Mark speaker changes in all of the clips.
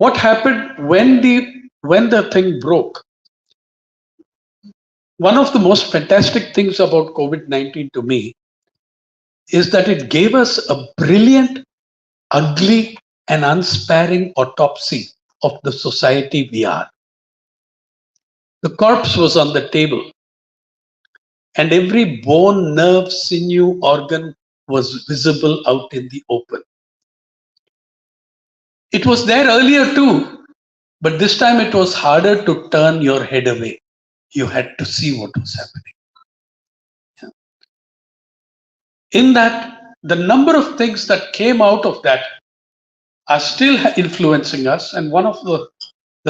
Speaker 1: What happened when the thing broke? One of the most fantastic things about COVID-19 to me is that it gave us a brilliant, ugly, and unsparing autopsy of the society we are. The corpse was on the table, and every bone, nerve, sinew, organ was visible out in the open. It was there earlier too, but this time it was harder to turn your head away. You had to see what was happening. In that, the number of things that came out of that are still influencing us, and one of the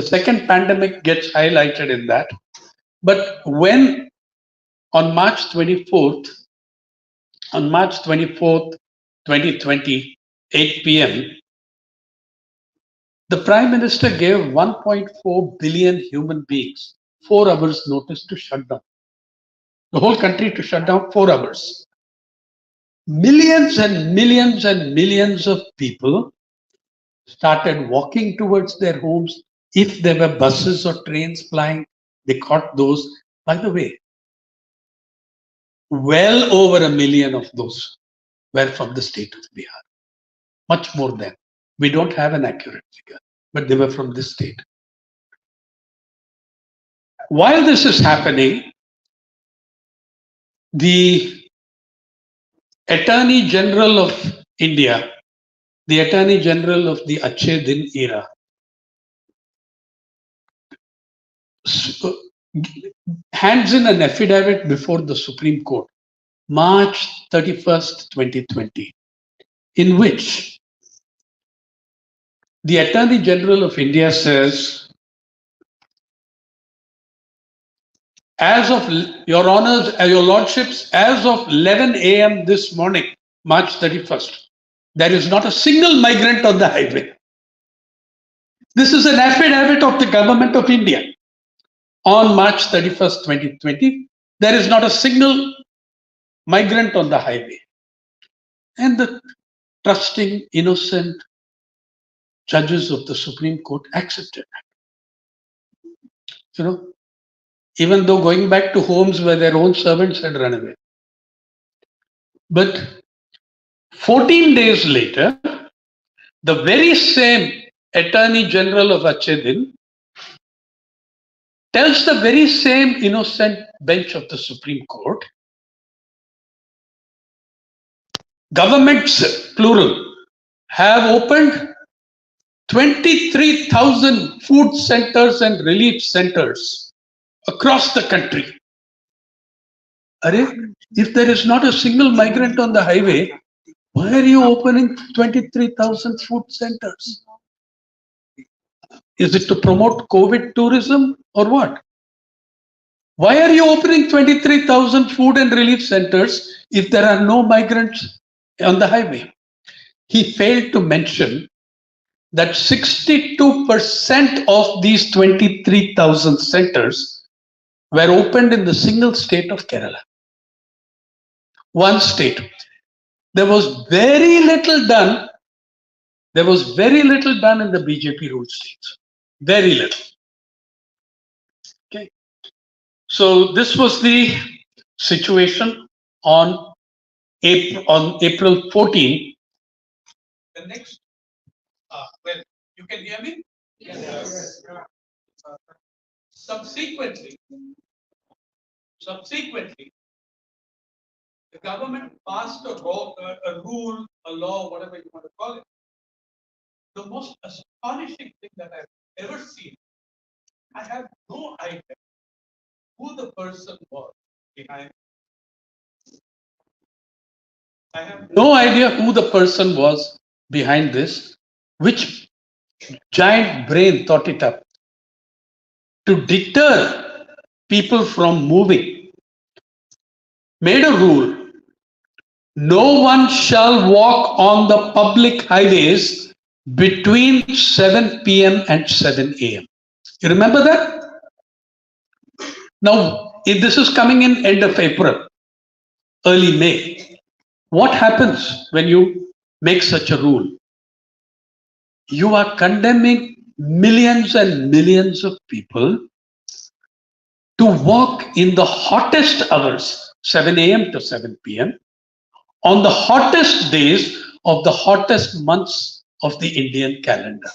Speaker 1: second pandemic gets highlighted in that. But when on March 24th, 2020, 8 p.m., the Prime Minister gave 1.4 billion human beings 4 hours notice to shut down. The whole country to shut down 4 hours. Millions and millions and millions of people started walking towards their homes. If there were buses or trains flying, they caught those. By the way, well over 1 million of those were from the state of Bihar. Much more than. We don't have an accurate figure, but they were from this state. While this is happening, the Attorney General of India, the Attorney General of the Achhe Din era, hands in an affidavit before the Supreme Court, March 31st, 2020, in which the Attorney General of India says, as of your honors, your lordships, as of 11 a.m. this morning, March 31st, there is not a single migrant on the highway. This is an affidavit of the government of India. On March 31st, 2020, there is not a single migrant on the highway. And the trusting, innocent judges of the Supreme Court accepted that. You know, even though going back to homes where their own servants had run away. But 14 days later, the very same Attorney General of Achhe Din tells the very same innocent bench of the Supreme Court, governments, plural, have opened 23,000 food centers and relief centers across the country. If there is not a single migrant on the highway, why are you opening 23,000 food centers? Is it to promote COVID tourism or what? Why are you opening 23,000 food and relief centers if there are no migrants on the highway? He failed to mention that 62% of these 23,000 centers were opened in the single state of Kerala. One state. There was very little done. There was very little done in the BJP ruled states. Very little. Okay. So this was the situation on April 14. The next, well, you can hear me? Yes. Subsequently, the government passed a rule, a law, whatever you want to call it. The most astonishing thing that I've ever seen, I have no idea who the person was behind it. I have no idea who the person was behind this, which giant brain thought it up to deter people from moving. Made a rule. No one shall walk on the public highways between 7 p.m. and 7 a.m. You remember that? Now, if this is coming in end of April, early May, what happens when you make such a rule? You are condemning millions and millions of people to walk in the hottest hours, 7 a.m. to 7 p.m., on the hottest days of the hottest months of the Indian calendar.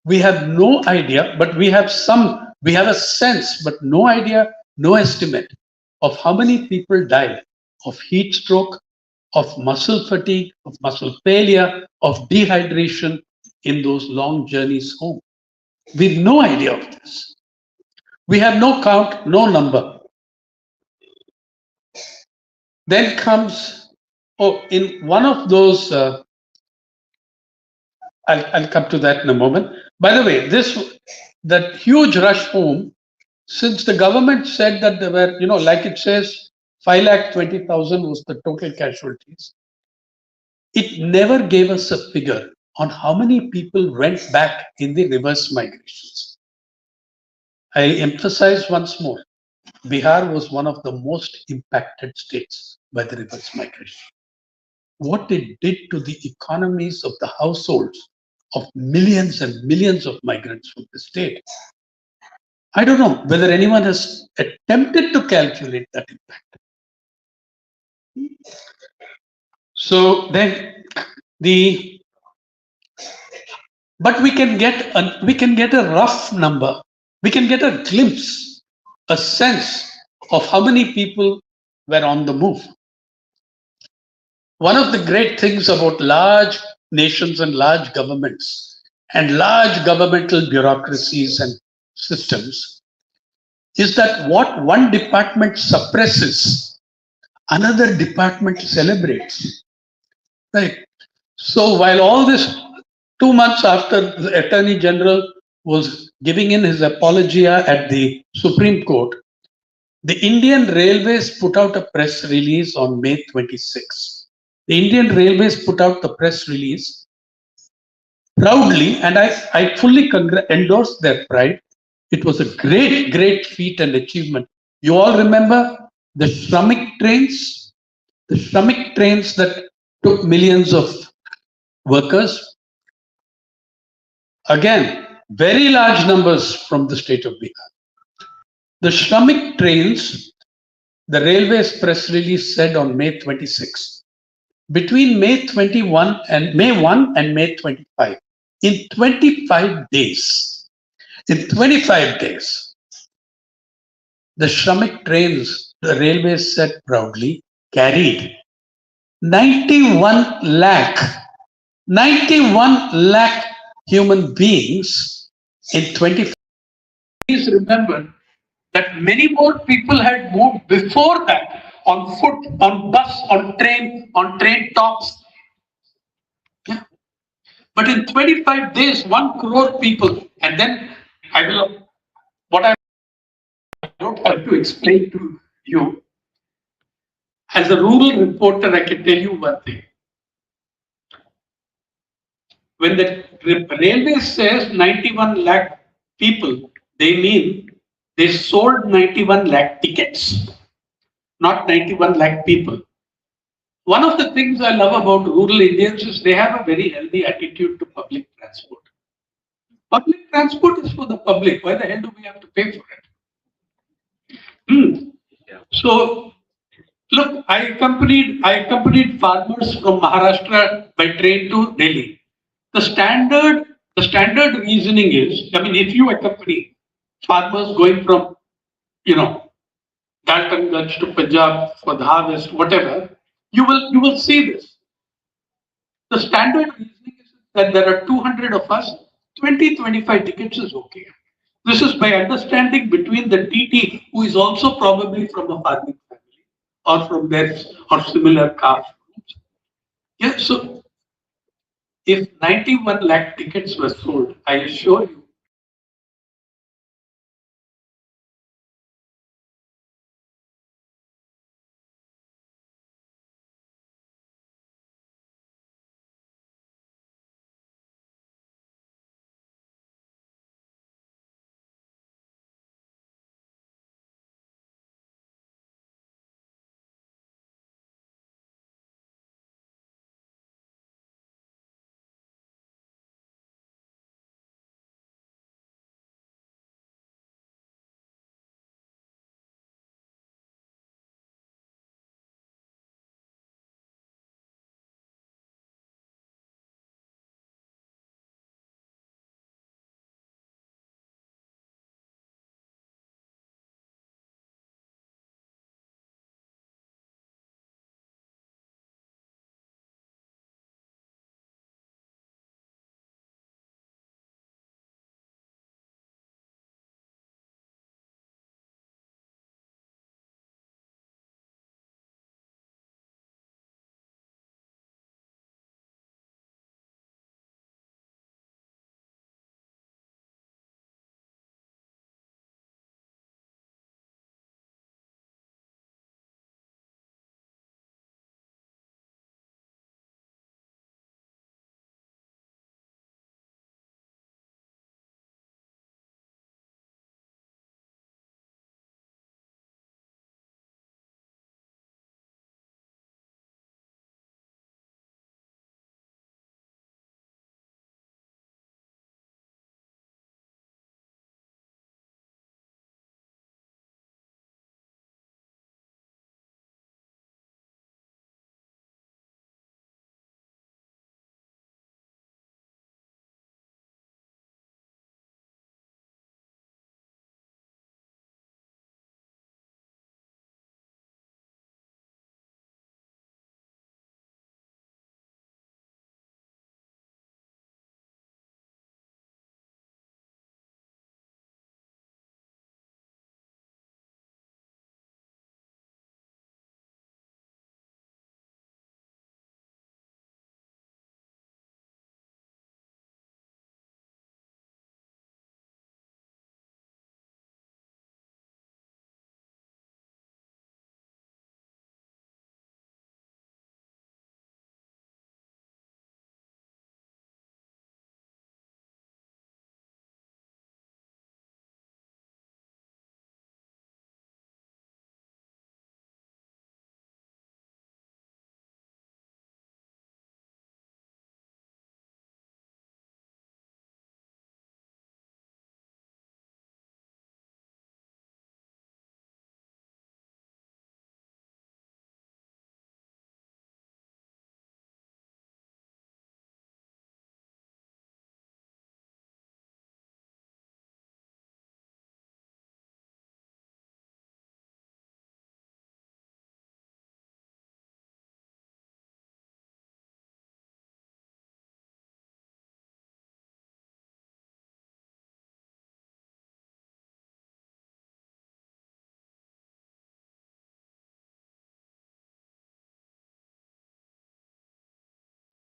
Speaker 1: We have no idea, but we have a sense, but no idea, no estimate of how many people died of heat stroke, of muscle fatigue, of muscle failure, of dehydration in those long journeys home. We have no idea of this. We have no count, no number. Then comes, oh, in one of those, I'll come to that in a moment. By the way, that huge rush home, since the government said that there were, like it says, 5,20,000 was the total casualties, it never gave us a figure on how many people went back in the reverse migrations. I emphasize once more, Bihar was one of the most impacted states by the reverse migration. What it did to the economies of the households of millions and millions of migrants from the state. I don't know whether anyone has attempted to calculate that impact. So then the but we can get a rough number. We can get a glimpse, a sense of how many people were on the move. One of the great things about large nations and large governments and large governmental bureaucracies and systems is that what one department suppresses, another department celebrates. Right. So while all this 2 months after the Attorney General was giving in his apologia at the Supreme Court, the Indian Railways put out a press release on May 26. The Indian Railways put out the press release proudly, and I fully endorse their pride. It was a great, great feat and achievement. You all remember the the Shramik trains that took millions of workers. Again, very large numbers from the state of Bihar. The Shramik trains, the railways press release said on May 26, between May 1 and May 25, in 25 days, the Shramik trains, the railways said proudly, carried 91 lakh 91 lakh human beings in 25. Please remember that many more people had moved before that on foot, on bus, on train tops. Yeah. But in 25 days, 1 crore people, and then I will, what I don't have to explain to you, as a rural reporter, I can tell you one thing. When the railway says 91 lakh people, they mean they sold 91 lakh tickets, not 91 lakh people. One of the things I love about rural Indians is they have a very healthy attitude to public transport. Public transport is for the public. Why the hell do we have to pay for it? Hmm. So look, I accompanied farmers from Maharashtra by train to Delhi. The standard reasoning is, I mean, if you accompany farmers going from, you know, Daltonganj to Punjab for the harvest, whatever, you will see this. The standard reasoning is that there are 200 of us, 20-25 tickets is okay. This is by understanding between the TT, who is also probably from a farming family or from their or similar caste. Yeah, so if 91 lakh tickets were sold, I assure you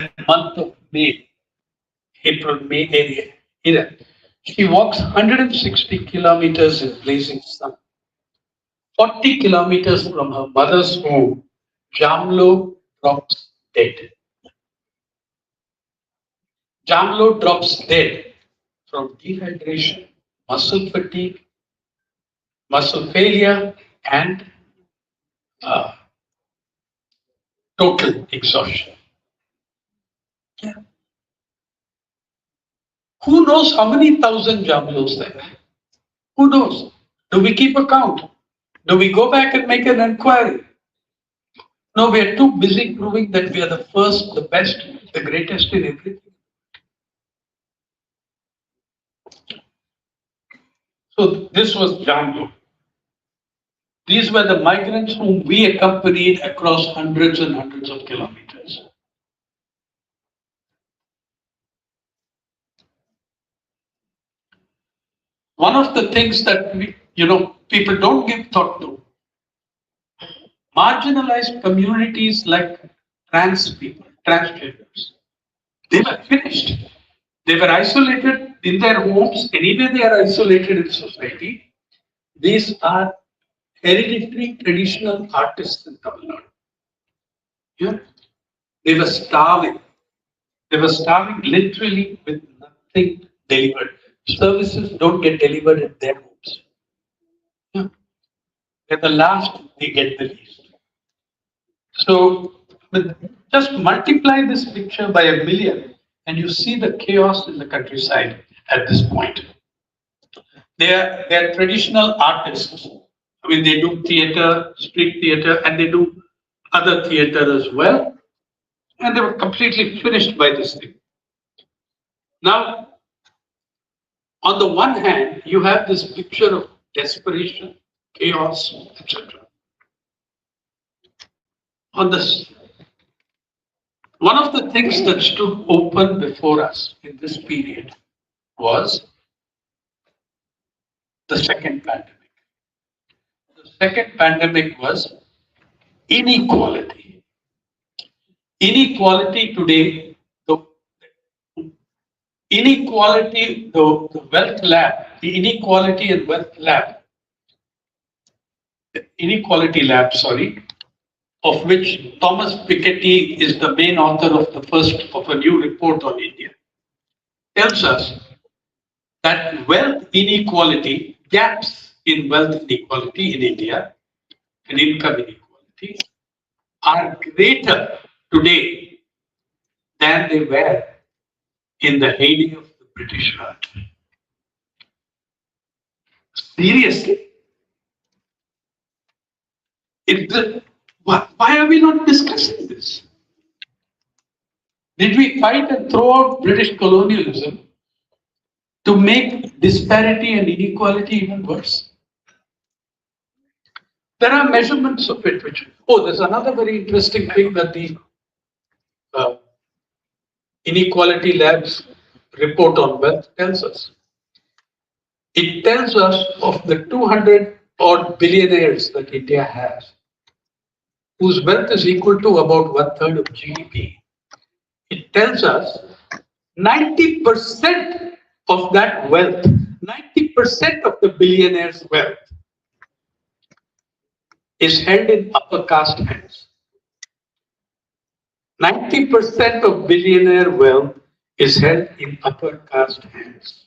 Speaker 1: month of May, April, May area. She walks 160 kilometers in blazing sun. 40 kilometers from her mother's home, Jamlo drops dead. Jamlo drops dead from dehydration, muscle fatigue, muscle failure, and uh, total exhaustion. Yeah. Who knows how many thousand Jamlos there are? Who knows? Do we keep account? Do we go back and make an inquiry? No, we are too busy proving that we are the first, the best, the greatest in everything. So this was Jamlo. These were the migrants whom we accompanied across hundreds and hundreds of kilometers. One of the things that people don't give thought to, marginalized communities like trans people, transgenders, they were finished. They were isolated in their homes. Anyway, they are isolated in society. These are hereditary traditional artists in Tamil Nadu. Yeah? They were starving. They were starving literally with nothing delivered. Services don't get delivered in their homes. Yeah? They're the last, they get the least. So just multiply this picture by 1 million and you see the chaos in the countryside at this point. They're traditional artists. I mean, they do theater, street theater, and they do other theater as well. And they were completely finished by this thing. Now, on the one hand, you have this picture of desperation, chaos, etc. On this, one of the things that stood open before us in this period was the second pandemic. The second pandemic was inequality. Inequality today, the inequality, the wealth lab, the inequality and wealth lab, the inequality lab, sorry, of which Thomas Piketty is the main author of the first of a new report on India, tells us that wealth inequality, gaps in wealth inequality in India and income inequality are greater today than they were in the heyday of the British Raj. Seriously. Why are we not discussing this? Did we fight and throw out British colonialism to make disparity and inequality even worse? There are measurements of it which, there's another very interesting thing that the uh, Inequality Lab's report on wealth tells us. It tells us of the 200 odd billionaires that India has, whose wealth is equal to about 1/3 of GDP. It tells us 90% of that wealth, 90% of the billionaires' wealth is held in upper caste hands. 90% of billionaire wealth is held in upper caste hands.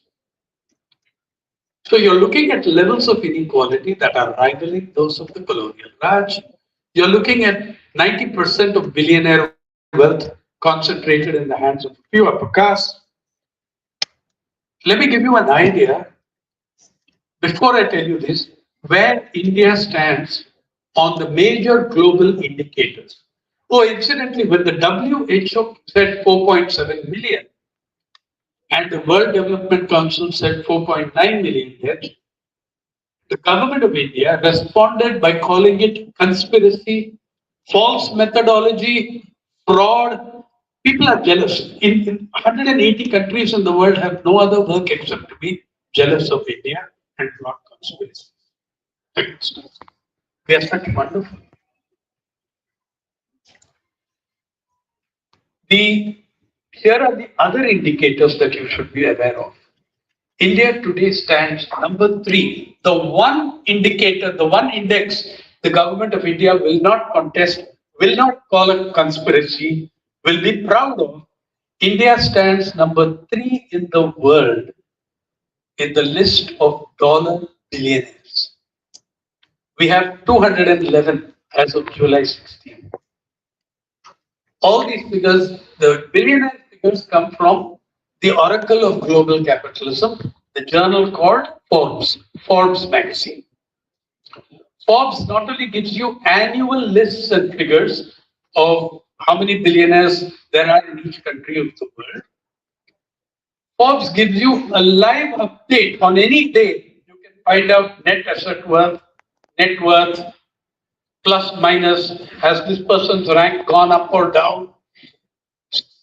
Speaker 1: So you're looking at levels of inequality that are rivaling those of the colonial Raj. You're looking at 90% of billionaire wealth concentrated in the hands of a few upper castes. Let me give you an idea, before I tell you this, where India stands on the major global indicators. Oh, incidentally, when the WHO said 4.7 million and the World Development Council said 4.9 million deaths, the government of India responded by calling it conspiracy, false methodology, fraud. People are jealous. In 180 countries in the world have no other work except to be jealous of India and plot conspiracy against us. We are such wonderful. The Here are the other indicators that you should be aware of. India today stands number 3. The one indicator, the one index the government of India will not contest, will not call a conspiracy, will be proud of. India stands number 3 in the world in the list of dollar billionaires. We have 211 as of July 16. All these figures, the billionaire figures come from the Oracle of Global Capitalism, the journal called Forbes magazine. Forbes not only gives you annual lists and figures of how many billionaires there are in each country of the world. Forbes gives you a live update on any day. You can find out net asset worth, net worth, plus minus. Has this person's rank gone up or down?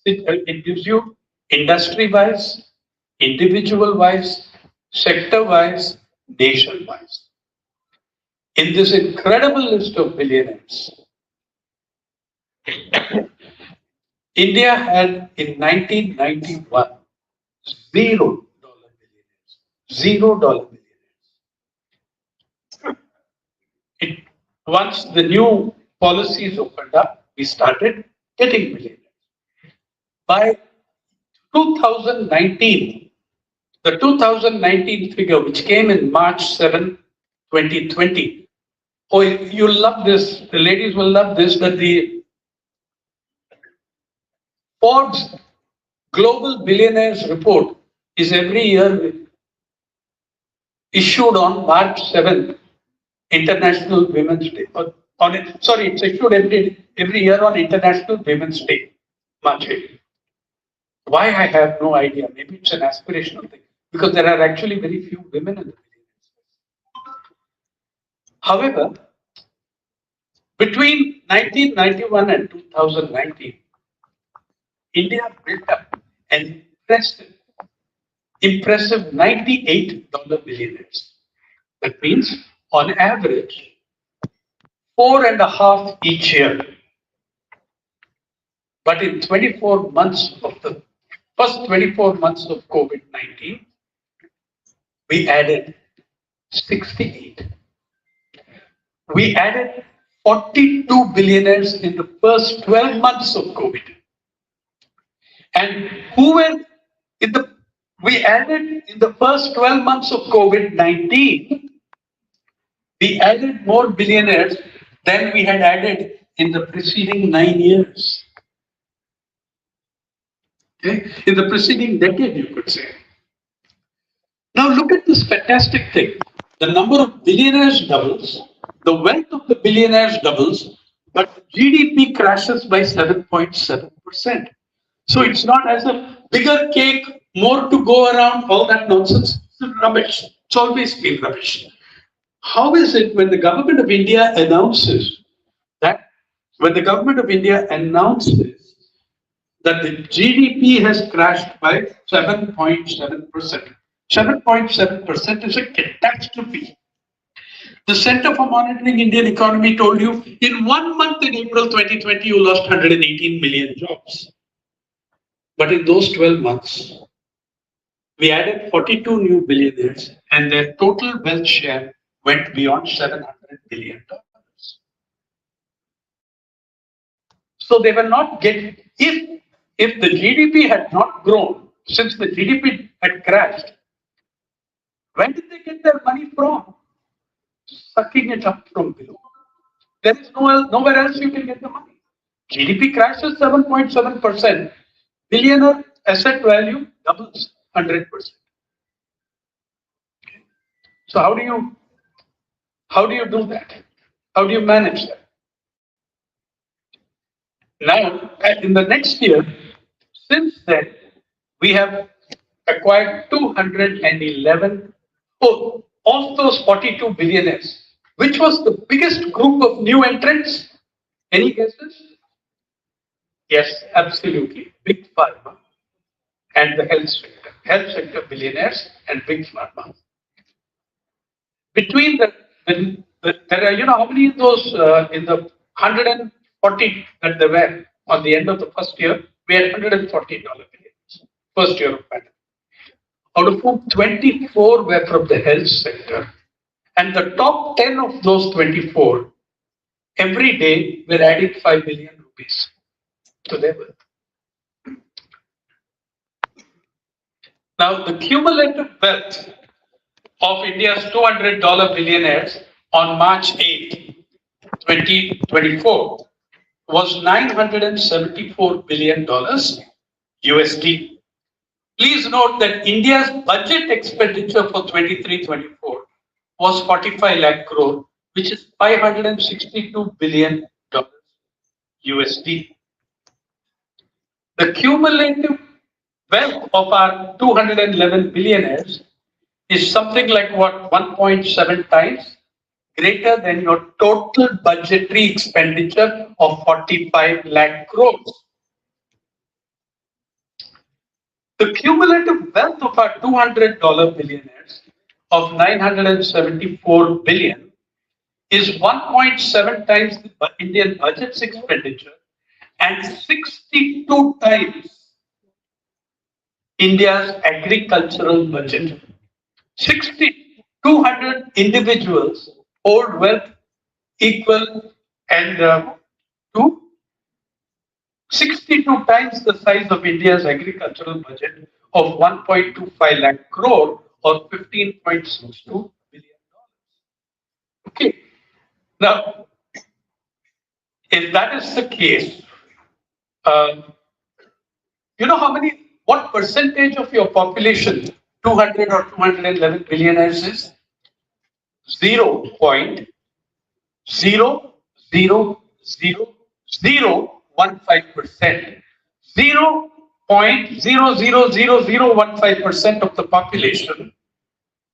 Speaker 1: It gives you industry wise, individual wise, sector wise, nation wise. In this incredible list of billionaires, India had in 1991 $0 billionaires. $0 billionaires. Once the new policies opened up, we started getting billionaires. By 2019, the 2019 figure, which came in March 7, 2020. Oh, you'll love this. The ladies will love this. That the Forbes Global Billionaires Report is every year issued on March 7th, International Women's Day. It's issued every year on International Women's Day, March 8th. Why, I have no idea. Maybe it's an aspirational thing. Because there are actually very few women in the billionaires. However, between 1991 and 2019, India built up an impressive $98 billionaires. That means, on average, 4.5 each year. But in 24 months of the first 24 months of COVID-19, we added 68. We added 42 billionaires in the first 12 months of COVID. And we added in the first 12 months of COVID-19, we added more billionaires than we had added in the preceding 9 years. Okay? In the preceding decade, you could say. Now look at this fantastic thing. The number of billionaires doubles, the wealth of the billionaires doubles, but GDP crashes by 7.7%. So it's not as a bigger cake, more to go around, all that nonsense. It's rubbish. It's always been rubbish. How is it when the government of India announces that the GDP has crashed by 7.7%. 7.7% is a catastrophe. The Center for Monitoring Indian Economy told you in 1 month in April 2020, you lost 118 million jobs. But in those 12 months, we added 42 new billionaires and their total wealth share went beyond $700 billion. So they were not getting, if the GDP had not grown, since the GDP had crashed, where did they get their money from? Sucking it up from below. There is nowhere else you can get the money. GDP crashes 7.7%. Billionaire asset value doubles 100%. So how do you do that? How do you manage that? Now, in the next year, since then, we have acquired 211 of those 42 billionaires. Which was the biggest group of new entrants? Any guesses? Yes, absolutely. Big Pharma and the health sector. Health sector billionaires and Big Pharma. Between there are, how many of those in the 140 that there were on the end of the first year? We had $140 billion. First year of pandemic. Out of whom 24 were from the health sector. And the top 10 of those 24, every day we're adding 5 billion rupees to their wealth. Now, the cumulative wealth of India's $200 billionaires on March 8, 2024 was $974 billion USD. Please note that India's budget expenditure for 23-24 was 45 lakh crore, which is $562 billion USD. The cumulative wealth of our 211 billionaires is something like what, 1.7 times greater than your total budgetary expenditure of 45 lakh crores. The cumulative wealth of our $200 billionaires of 974 billion is 1.7 times the Indian budget's expenditure and 62 times India's agricultural budget. 200 individuals hold wealth equal and to 62 times the size of India's agricultural budget of 1.25 lakh crore or $15.62 billion. Okay. Now, if that is the case, you know what percentage of your population 200 or 211 billionaires is? 0.0000015%. 0.0000015% of the population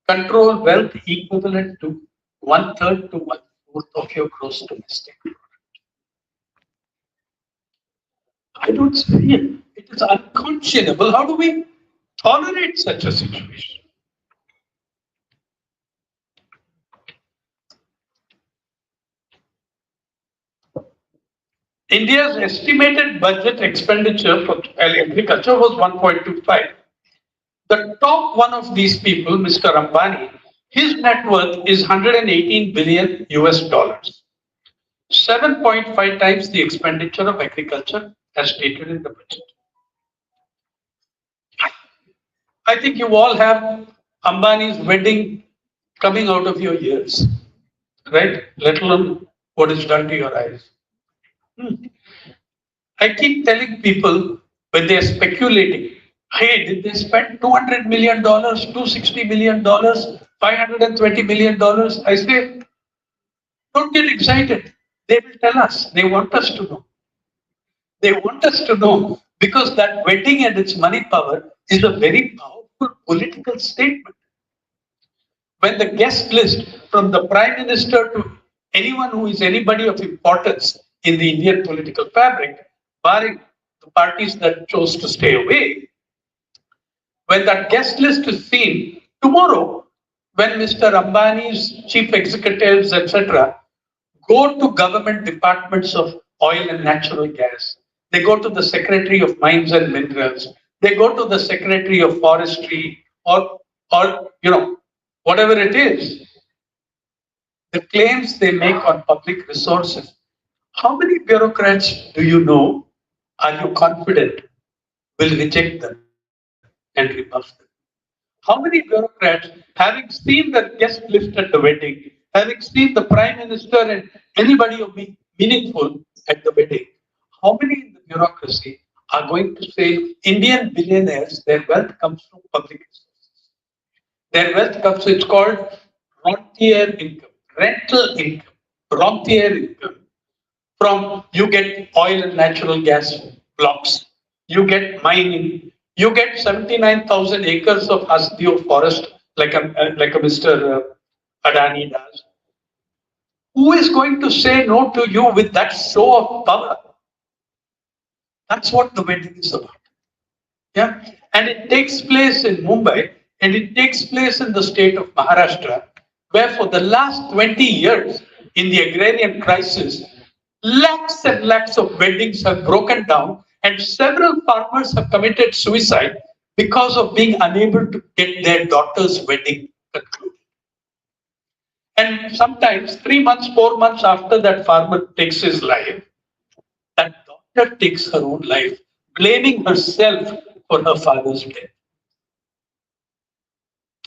Speaker 1: control wealth equivalent to 1/3 to 1/4 of your gross domestic product. I don't see it. It is unconscionable. How do we tolerate such a situation? India's estimated budget expenditure for agriculture was 1.25. The top one of these people, Mr. Ambani, his net worth is 118 billion US dollars, 7.5 times the expenditure of agriculture as stated in the budget. I think you all have Ambani's wedding coming out of your ears, right? Let alone what is done to your eyes. I keep telling people when they're speculating, hey, did they spend $200 million, $260 million, $520 million? I say, don't get excited. They will tell us. They want us to know. They want us to know because that wedding and its money power is a very powerful political statement. When the guest list from the Prime Minister to anyone who is anybody of importance in the Indian political fabric, barring the parties that chose to stay away, when that guest list is seen tomorrow, when Mr. Ambani's chief executives, etc., go to government departments of oil and natural gas, they go to the Secretary of Mines and Minerals, they go to the Secretary of Forestry, or whatever it is, the claims they make on public resources. How many bureaucrats do you know, are you confident, will reject them and rebuff them? How many bureaucrats, having seen the guest list at the wedding, having seen the Prime Minister and anybody of meaningful at the wedding, how many in the bureaucracy are going to say Indian billionaires, their wealth comes from public resources? Their wealth comes, it's called rentier income, rental income, rentier income. From you get oil and natural gas blocks, you get mining, you get 79,000 acres of Hasdeo forest like a Mr. Adani does. Who is going to say no to you with that show of power? That's what the wedding is about. Yeah, and it takes place in Mumbai and it takes place in the state of Maharashtra, where for the last 20 years in the agrarian crisis, lakhs and lakhs of weddings have broken down
Speaker 2: And several farmers have committed suicide because of being unable to get their daughter's wedding concluded. And sometimes 3 months, 4 months after that farmer takes his life, that daughter takes her own life, blaming herself for her father's death.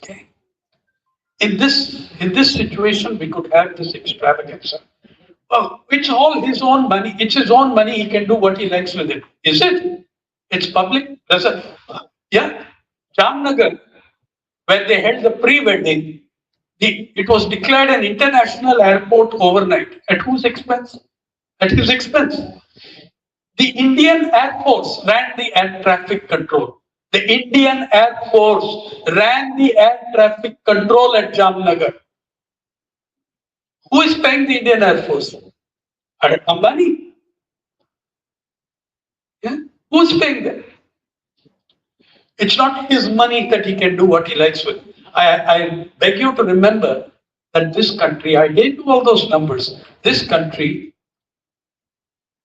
Speaker 2: Okay. In this situation, we could have this extravaganza. Oh, it's all his own money. It's his own money. He can do what he likes with it. Is it? It's public. Yeah. Jamnagar, where they held the pre-wedding, it was declared an international airport overnight. At whose expense? At his expense. The Indian Air Force ran the air traffic control. The Indian Air Force ran the air traffic control at Jamnagar. Who is paying the Indian Air Force? Ambani. Yeah? Who's paying them? It's not his money that he can do what he likes with. I beg you to remember that this country, I gave you all those numbers, this country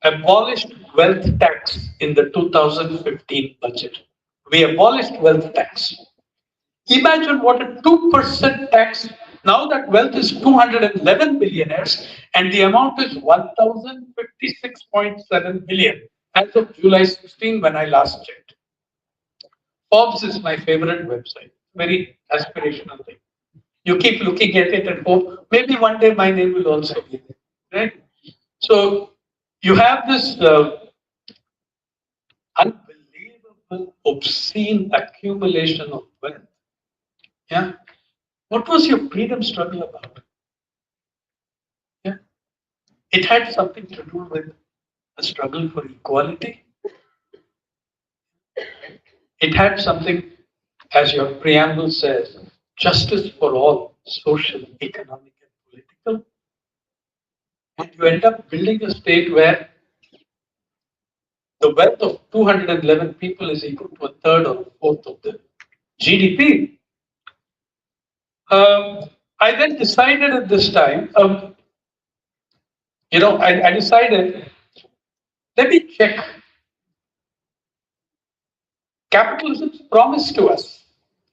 Speaker 2: abolished wealth tax in the 2015 budget. We abolished wealth tax. Imagine what a 2% tax, now that wealth is 211 billionaires and the amount is 1,056.7 billion as of July 16 when I last checked. Forbes is my favorite website, very aspirational thing. You keep looking at it and hope maybe one day my name will also be there, right? So you have this unbelievable, obscene accumulation of wealth. Yeah. What was your freedom struggle about? Yeah. It had something to do with a struggle for equality. It had something, as your preamble says, justice for all, social, economic, and political. And you end up building a state where the wealth of 211 people is equal to a third or a fourth of the GDP. I then decided at this time, I decided, let me check capitalism's promise to us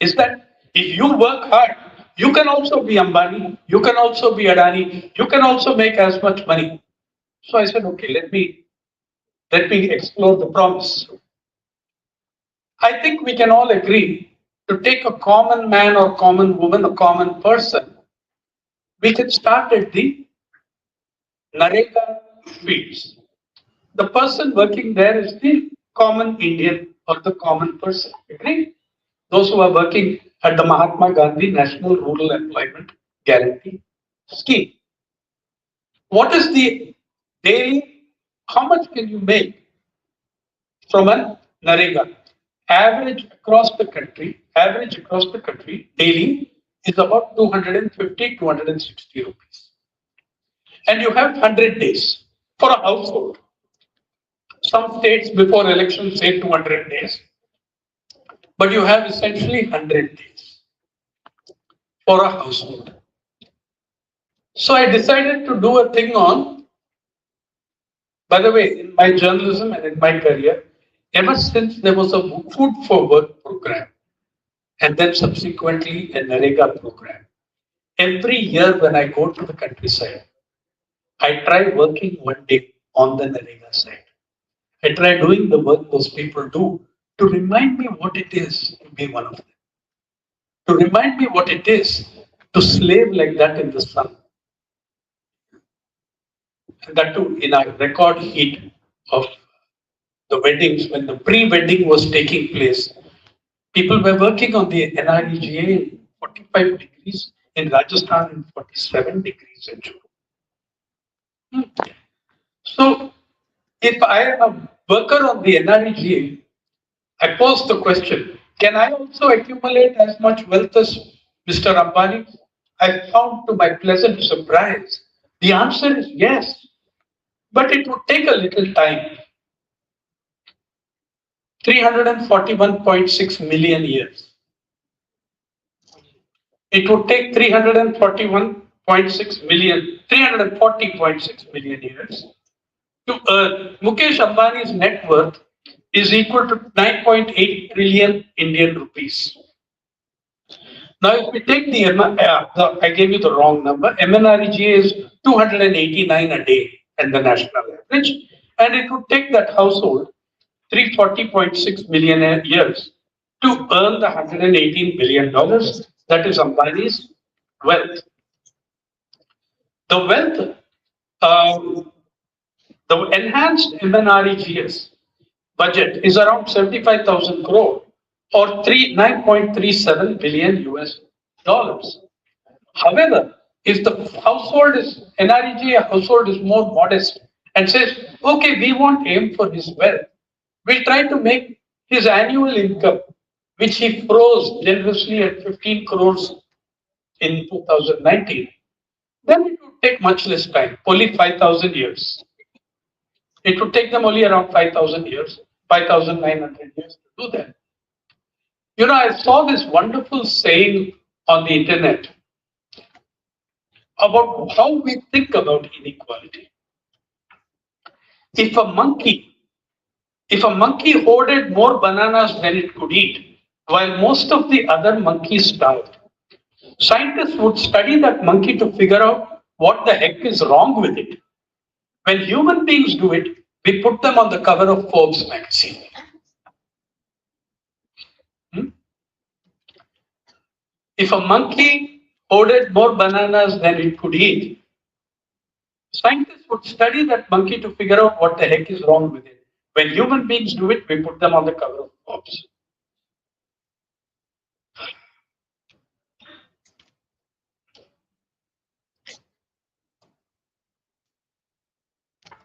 Speaker 2: is that if you work hard, you can also be Ambani, you can also be Adani, you can also make as much money. So I said, okay, let me explore the promise. I think we can all agree to take a common man or common woman, a common person. We can start at the Narega fields. The person working there is the common Indian or the common person. Agree? Those who are working at the Mahatma Gandhi National Rural Employment Guarantee Scheme. What is the daily? How much can you make from a Narega? Average across the country daily is about 250, 260 rupees. And you have 100 days for a household. Some states before elections say 200 days, but you have essentially 100 days for a household. So I decided to do a thing on, by the way, in my journalism and in my career, ever since there was a food for work program and then subsequently a Narega program, every year when I go to the countryside, I try working one day on the Narega side. I try doing the work those people do to remind me what it is to be one of them, to remind me what it is to slave like that in the sun. And that too in a record heat of the weddings, when the pre-wedding was taking place, people were working on the NREGA in 45 degrees, in Rajasthan in 47 degrees in June. So if I am a worker on the NREGA, I pose the question, can I also accumulate as much wealth as Mr. Ambani? I found to my pleasant surprise, the answer is yes, but it would take a little time. 341.6 million years. It would take 340.6 million years to earn. Mukesh Ambani's net worth is equal to 9.8 trillion Indian rupees. Now, if we take I gave you the wrong number. MNREGA is 289 a day at the national average, and it would take that household 340.6 million years to earn the $118 billion. That is Ambani's wealth. The wealth, the enhanced MNREGS budget is around 75,000 crore or 9.37 billion US dollars. However, if the household is NREG household is more modest and says, okay, we won't aim for his wealth, we'll try to make his annual income, which he froze generously at 15 crores in 2019, then it would take much less time, only 5,000 years. It would take them only around 5,000 years, 5,900 years to do that. You know, I saw this wonderful saying on the internet about how we think about inequality. If a monkey, if a monkey hoarded more bananas than it could eat, while most of the other monkeys starved, scientists would study that monkey to figure out what the heck is wrong with it. When human beings do it, we put them on the cover of Forbes magazine. If a monkey hoarded more bananas than it could eat, scientists would study that monkey to figure out what the heck is wrong with it. When human beings do it, we put them on the cover of Forbes.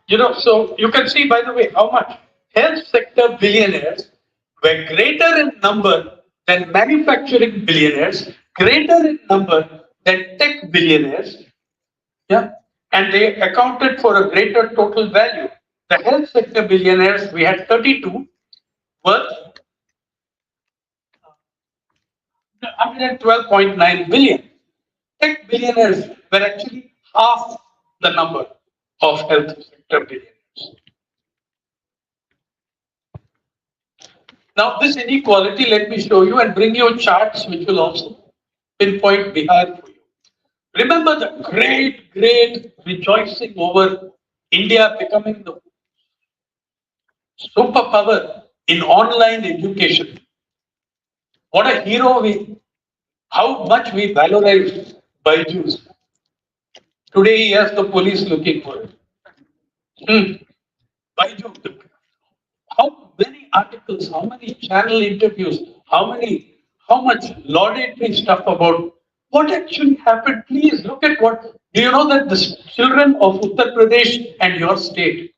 Speaker 2: You know, so you can see, by the way, how much health sector billionaires were greater in number than manufacturing billionaires, greater in number than tech billionaires. Yeah. And they accounted for a greater total value. The health sector billionaires, we had 32 worth 112.9 billion. Tech billionaires were actually half the number of health sector billionaires. Now, this inequality, let me show you and bring you charts which will also pinpoint Bihar for you. Remember the great rejoicing over India becoming the superpower in online education. What a hero how much we valorize Byju's. Today he has the police looking for it. Byju, how many articles, how many channel interviews, how much laudatory stuff about what actually happened. Please look at what. Do you know that the children of Uttar Pradesh and your state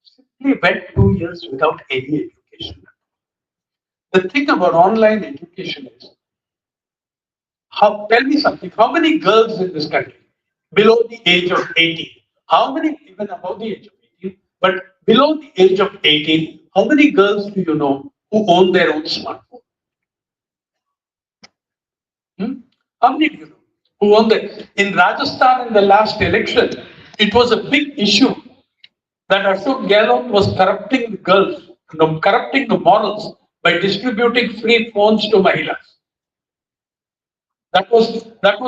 Speaker 2: simply went 2 years without any education? The thing about online education is, tell me something, how many girls in this country below the age of 18, how many even above the age of 18, but below the age of 18, how many girls do you know who own their own smartphone? How many do you know who own that? In Rajasthan in the last election, it was a big issue that Ashok Gehlot was corrupting the girls, corrupting the morals by distributing free phones to Mahilas. That was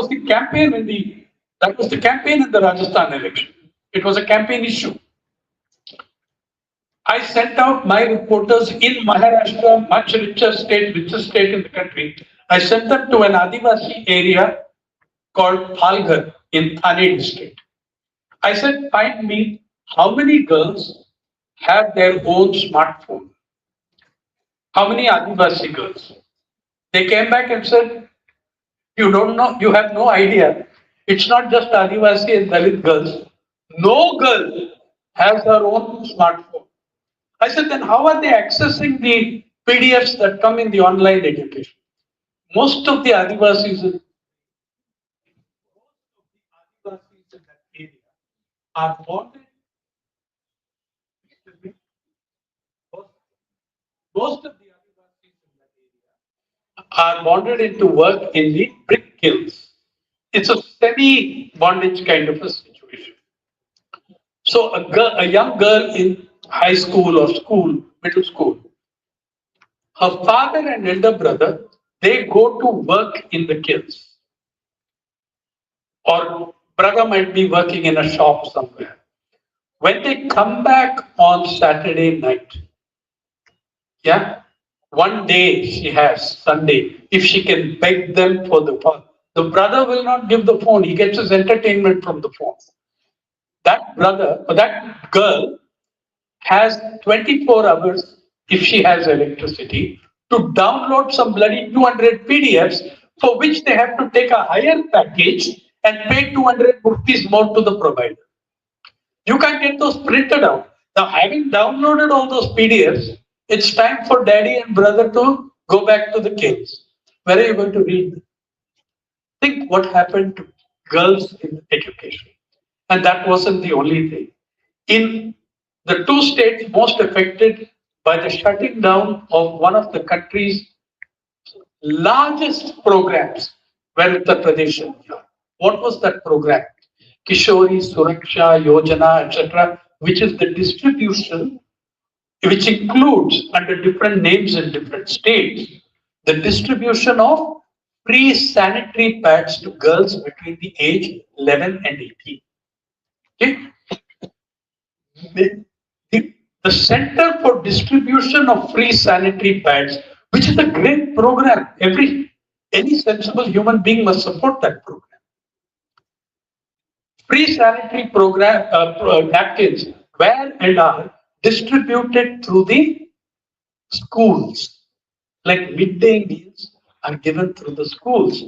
Speaker 2: the campaign in the Rajasthan election. It was a campaign issue. I sent out my reporters in Maharashtra, much richest state in the country. I sent them to an Adivasi area called Palghar in Thane district. I said, find me how many girls have their own smartphone. How many Adivasi girls? They came back and said, you don't know, you have no idea. It's not just Adivasi and Dalit girls. No girl has her own smartphone. I said, then how are they accessing the PDFs that come in the online education? Most of the Adivasis in that area are bonded. Most of the Adivasis in that area are bonded into work in the brick kilns. It's a semi-bondage kind of a situation. So a young girl in high school or school, middle school. Her father and elder brother, they go to work in the kilns, or brother might be working in a shop somewhere. When they come back on Saturday night, yeah, one day she has, Sunday, if she can beg them for the phone. The brother will not give the phone, he gets his entertainment from the phone. That brother, or that girl, has 24 hours, if she has electricity, to download some bloody 200 PDFs for which they have to take a higher package and pay 200 rupees more to the provider. You can get those printed out. Now, having downloaded all those PDFs, it's time for daddy and brother to go back to the caves. Where are you going to read? Think what happened to girls in education. And that wasn't the only thing. In the two states most affected by the shutting down of one of the country's largest programs were Uttar Pradesh and Bihar. What was that program? Kishori Suraksha Yojana, etc., which is the distribution, which includes under different names in different states, the distribution of free sanitary pads to girls between the age 11 and 18. Okay? The, the Center for Distribution of Free Sanitary Pads, which is a great program. Any sensible human being must support that program. Free sanitary program napkins were and are distributed through the schools. Like midday meals are given through the schools.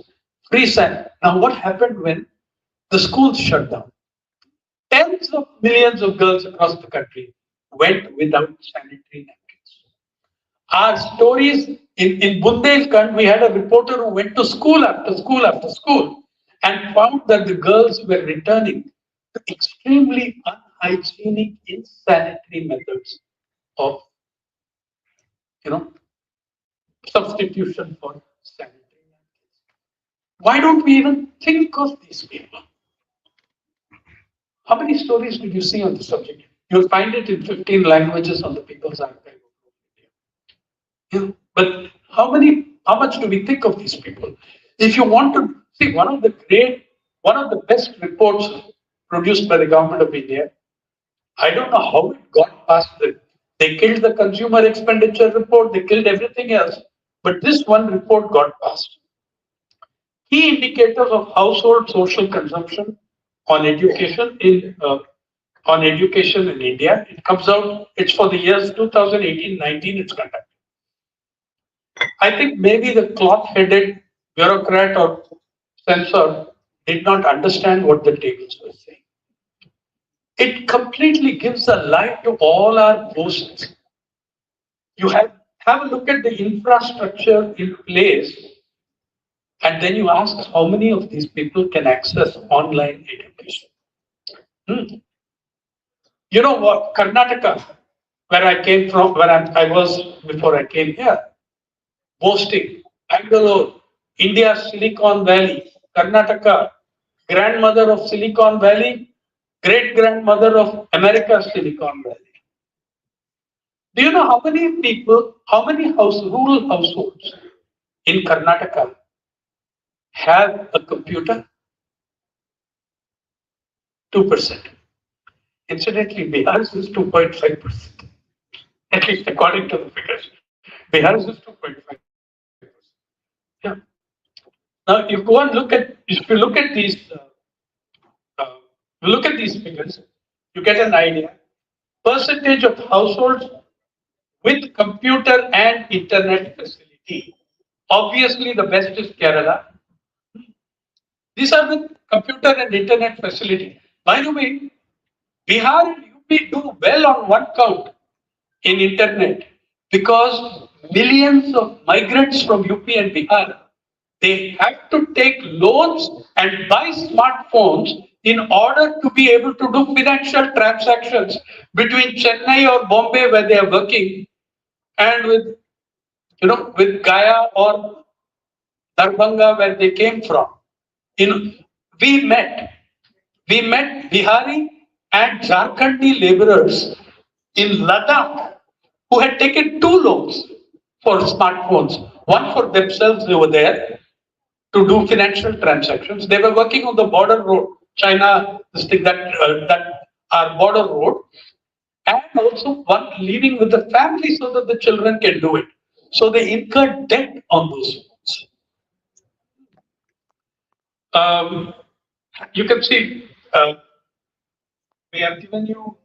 Speaker 2: Free san. Now, what happened when the schools shut down? Tens of millions of girls across the country went without sanitary napkins. Our stories in Bundelkhand, we had a reporter who went to school after school after school and found that the girls were returning to extremely unhygienic, insanitary methods of, you know, substitution for sanitary napkins. Why don't we even think of these people? How many stories did you see on the subject? You'll find it in 15 languages on the People's Archive of India. But how much do we think of these people? If you want to see one of the best reports produced by the government of India, I don't know how it got past the, they killed the consumer expenditure report, they killed everything else, but this one report got passed. Key indicators of household social consumption on education in India. It comes out, it's for the years 2018-19, it's conducted. I think maybe the cloth-headed bureaucrat or censor did not understand what the tables were saying. It completely gives a lie to all our boasts. You have a look at the infrastructure in place, and then you ask how many of these people can access online education. You know what? Karnataka, where I came from, where I was before I came here, boasting, Bangalore, India's Silicon Valley, Karnataka, grandmother of Silicon Valley, great grandmother of America's Silicon Valley. Do you know how many people, how many rural households in Karnataka have a computer? 2%. Incidentally, Bihar's is 2.5%. At least according to the figures. Bihar's is 2.5%. Yeah. Now, you go and if you uh, look at these figures, you get an idea. Percentage of households with computer and internet facility. Obviously, the best is Kerala. These are with computer and internet facility. By the way, Bihar and UP do well on one count in internet because millions of migrants from UP and Bihar, they have to take loans and buy smartphones in order to be able to do financial transactions between Chennai or Bombay where they are working and with Gaya or Darbhanga where they came from. We met Bihari and Jharkhandi laborers in Ladakh who had taken two loans for smartphones, one for themselves, they were there to do financial transactions. They were working on the border road, China, this thing that our border road, and also one living with the family so that the children can do it. So they incurred debt on those loans. Um, you can see we have given you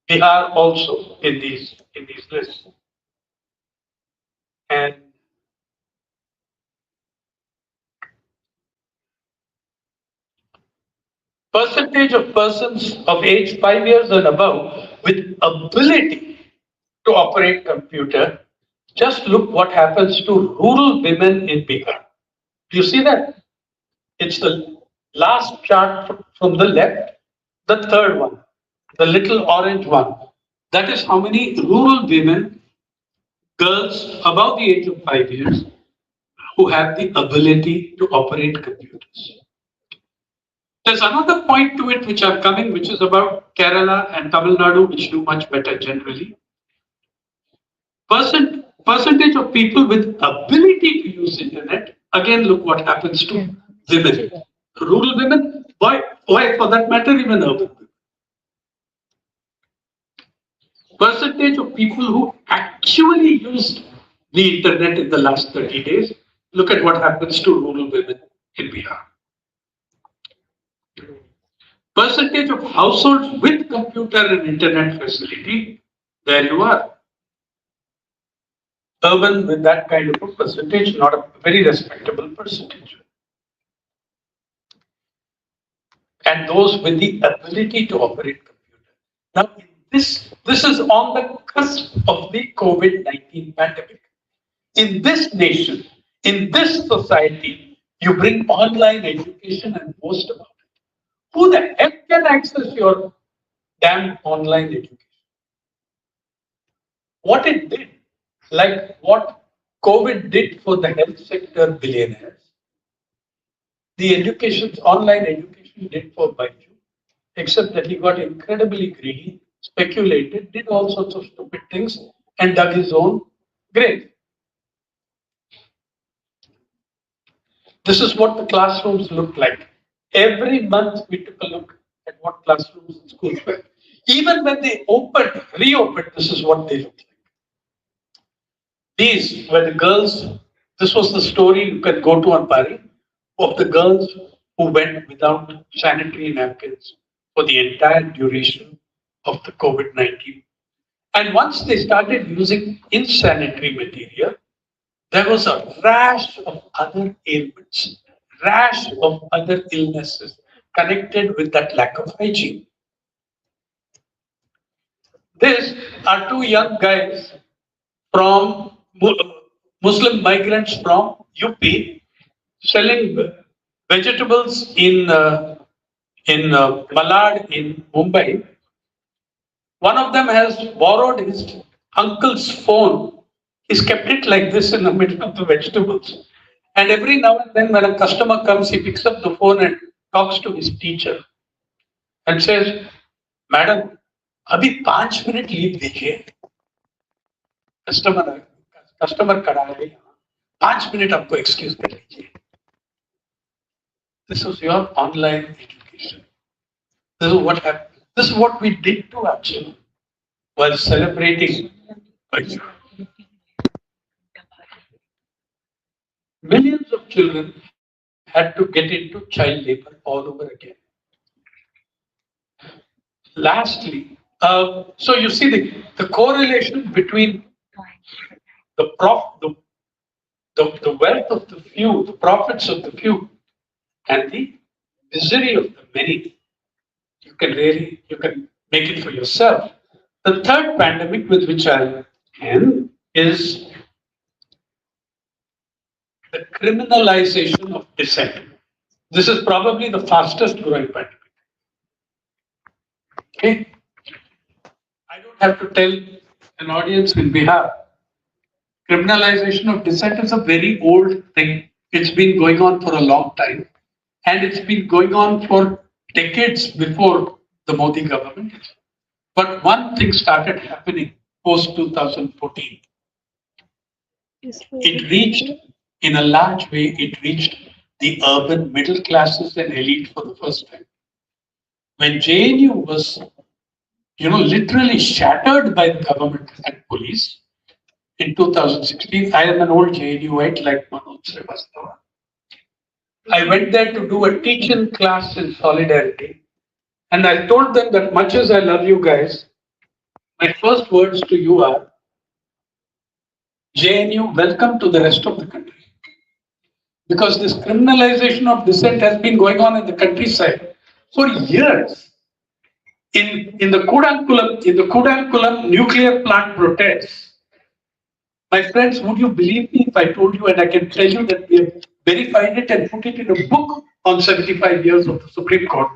Speaker 2: Bihar also in these lists, and percentage of persons of age 5 years and above with ability to operate computer. Just look what happens to rural women in Bihar. Do you see that? It's the last chart from the left, the third one, the little orange one. That is how many rural women, girls above the age of 5 years, who have the ability to operate computers. There's another point to it which are coming, which is about Kerala and Tamil Nadu, which do much better generally. Percentage of people with ability to use internet. Again, look what happens to women, rural women. Why, for that matter, even urban women. Percentage of people who actually used the internet in the last 30 days. Look at what happens to rural women in Bihar. Percentage of households with computer and internet facility. There you are. Urban with that kind of a percentage, not a very respectable percentage. And those with the ability to operate computer. Now, this is on the cusp of the COVID-19 pandemic. In this nation, in this society, you bring online education and post about it. Who the heck can access your damn online education? What it did, like what COVID did for the health sector billionaires, the online education did for Baiju, except that he got incredibly greedy, speculated, did all sorts of stupid things, and dug his own grave. This is what the classrooms looked like. Every month we took a look at what classrooms in schools were. Even when they reopened, this is what they looked like. These were the girls. This was the story you can go to on Pari of the girls who went without sanitary napkins for the entire duration of the COVID-19. And once they started using insanitary material, there was a rash of other ailments, rash of other illnesses connected with that lack of hygiene. These are two young guys from Muslim migrants from UP selling vegetables in Malad in Mumbai. One of them has borrowed his uncle's phone. He's kept it like this in the middle of the vegetables. And every now and then, when a customer comes, he picks up the phone and talks to his teacher and says, Madam, अभी 5 minute leave दीजिए customer customer खड़ा है यहाँ 5 minute आपको excuse कर लीजिए. This was your online education. This is what happened. This is what we did to our children while celebrating. Millions of children had to get into child labor all over again. Lastly, so you see the correlation between the wealth of the few, the profits of the few, and the misery of the many. You can make it for yourself. The third pandemic with which I end is the criminalization of dissent. This is probably the fastest growing pandemic. Okay? I don't have to tell an audience in Bihar. Criminalization of dissent is a very old thing. It's been going on for a long time. And it's been going on for decades before the Modi government. But one thing started happening post 2014. It reached, in a large way, it reached the urban middle classes and elite for the first time. When JNU was, literally shattered by the government and police in 2016, I am an old JNUite like Manoj Srivastava. I went there to do a teaching class in solidarity. And I told them that much as I love you guys, my first words to you are JNU, welcome to the rest of the country. Because this criminalization of dissent has been going on in the countryside for years. In the Kudankulam nuclear plant protests, my friends, would you believe me if I told you, and I can tell you that we have verified it and put it in a book on 75 years of the Supreme Court.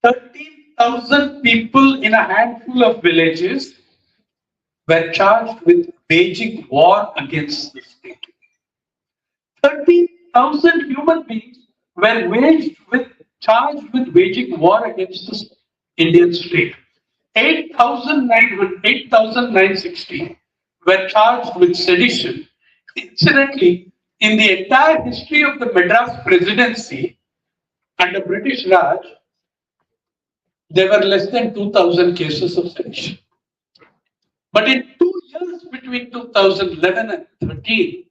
Speaker 2: 13,000 people in a handful of villages were charged with waging war against the state. 13,000 human beings were charged with waging war against the Indian state. 8,960 were charged with sedition. Incidentally, in the entire history of the Madras presidency under British Raj, there were less than 2,000 cases of sedition. But in 2 years between 2011 and 13,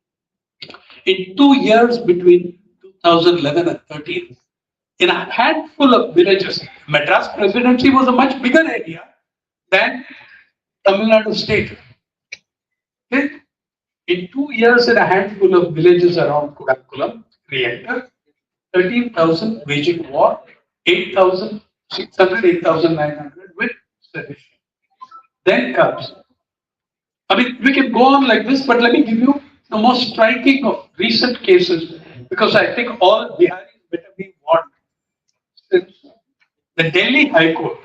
Speaker 2: in 2 years between 2011 and 13, in a handful of villages, Madras presidency was a much bigger area than Tamil Nadu state. Okay? In 2 years, in a handful of villages around Kudankulam, reactor, 13,000 waging war, 8,600, 8,900 with sedition. Then comes, we can go on like this, but let me give you the most striking of recent cases, because I think all Biharis better be warned. Since the Delhi High Court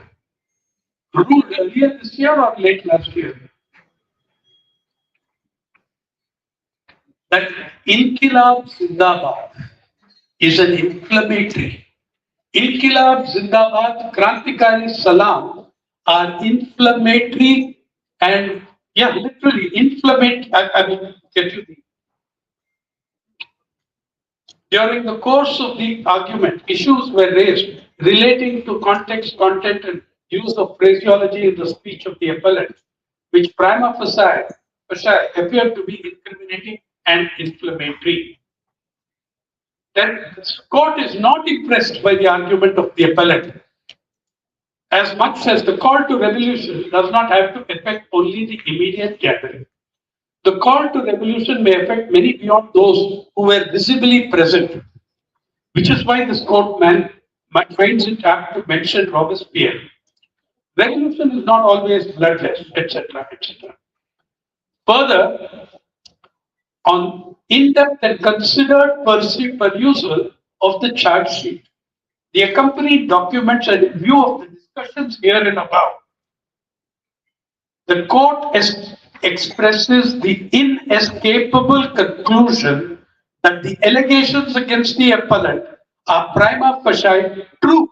Speaker 2: ruled earlier this year or late last year that Inkilab Zindabad is an inflammatory. Inkilab Zindabad, Krantikari Salam are inflammatory and, literally inflammatory. I will get you the. During the course of the argument, issues were raised relating to context, content, and use of phraseology in the speech of the appellant, which prima facie appeared to be incriminating and inflammatory. Then the court is not impressed by the argument of the appellant, as much as the call to revolution does not have to affect only the immediate gathering. The call to revolution may affect many beyond those who were visibly present, which is why this court finds it apt to mention Robespierre. Revolution is not always bloodless, etc., etc. Further, on in-depth and considered perusal of the charge sheet, the accompanying documents, and in view of the discussions here and above, the court expresses the inescapable conclusion that the allegations against the appellant are prima facie true,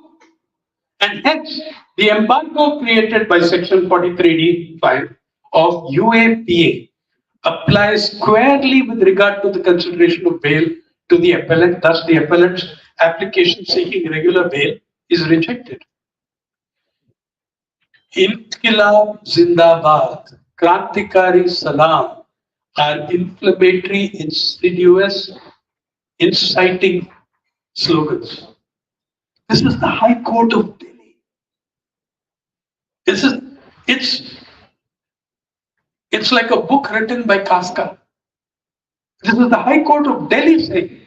Speaker 2: and hence the embargo created by Section 43D5 of UAPA applies squarely with regard to the consideration of bail to the appellant. Thus, the appellant's application seeking regular bail is rejected. Inkilab Zindabad, Krantikari Salam are inflammatory, insidious, inciting slogans. This is the High Court of Delhi. It's like a book written by Kafka. This is the High Court of Delhi saying.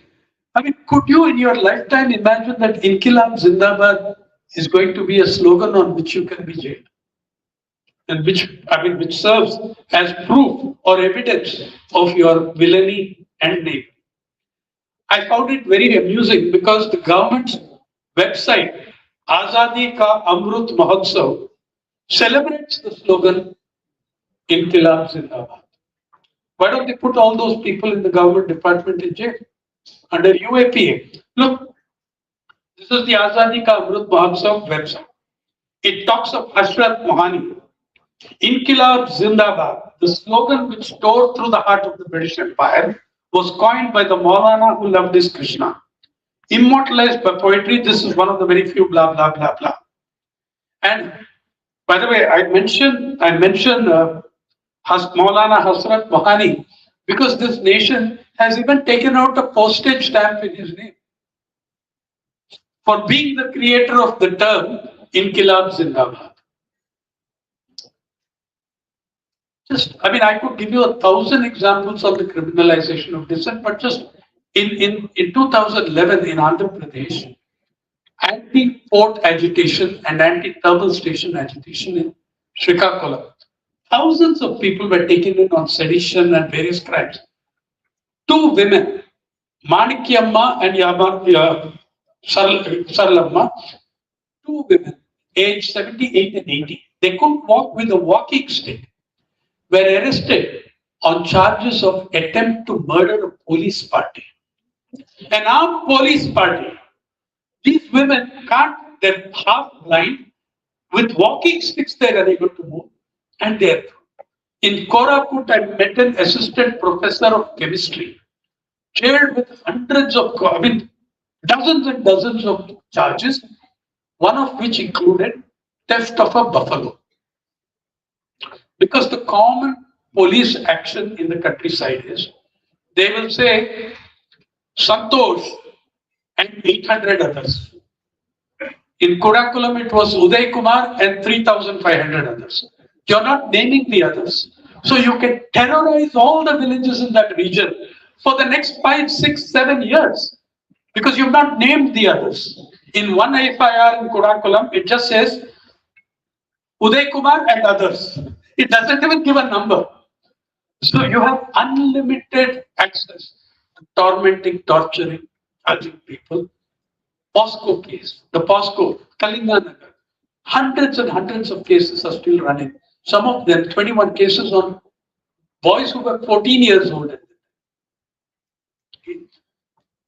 Speaker 2: Could you in your lifetime imagine that Inkilab Zindabad is going to be a slogan on which you can be jailed? And which serves as proof or evidence of your villainy and name. I found it very amusing because the government's website, Azadi Ka Amrut Mahotsav, celebrates the slogan Inkilab Zindabad. Why don't they put all those people in the government department in jail under UAPA? Look, this is the Azadi Ka Amrut Mahotsav website. It talks of Ashrat Mohani. Inkilab Zindabad, the slogan which tore through the heart of the British Empire, was coined by the Maulana who loved his Krishna. Immortalized by poetry, this is one of the very few blah blah blah blah. And by the way, I mentioned Maulana Hasrat Mohani because this nation has even taken out a postage stamp in his name for being the creator of the term Inkilab Zindabad. I could give you 1,000 examples of the criminalization of dissent, but just in 2011 in Andhra Pradesh, anti-port agitation and anti-thermal station agitation in Srikakulam. Thousands of people were taken in on sedition and various crimes. Two women, Manikyamma and Saralamma, two women, aged 78 and 80, they couldn't walk with a walking stick, were arrested on charges of attempt to murder a police party. An armed police party. These women can't, they're half blind. With walking sticks, they're unable to move. And they're in Koraput, I met an assistant professor of chemistry, jailed with dozens and dozens of charges, one of which included theft of a buffalo. Because the common police action in the countryside is they will say Santosh and 800 others. In Kodakulam, it was Uday Kumar and 3,500 others. You're not naming the others. So you can terrorize all the villages in that region for the next 5, 6, 7 years because you've not named the others. In one FIR in Kodakulam, it just says Uday Kumar and others. It doesn't even give a number. So you have unlimited access to tormenting, torturing, judging people. POSCO case, the POSCO, Kalinganagar. Hundreds and hundreds of cases are still running. Some of them, 21 cases on boys who were 14 years old.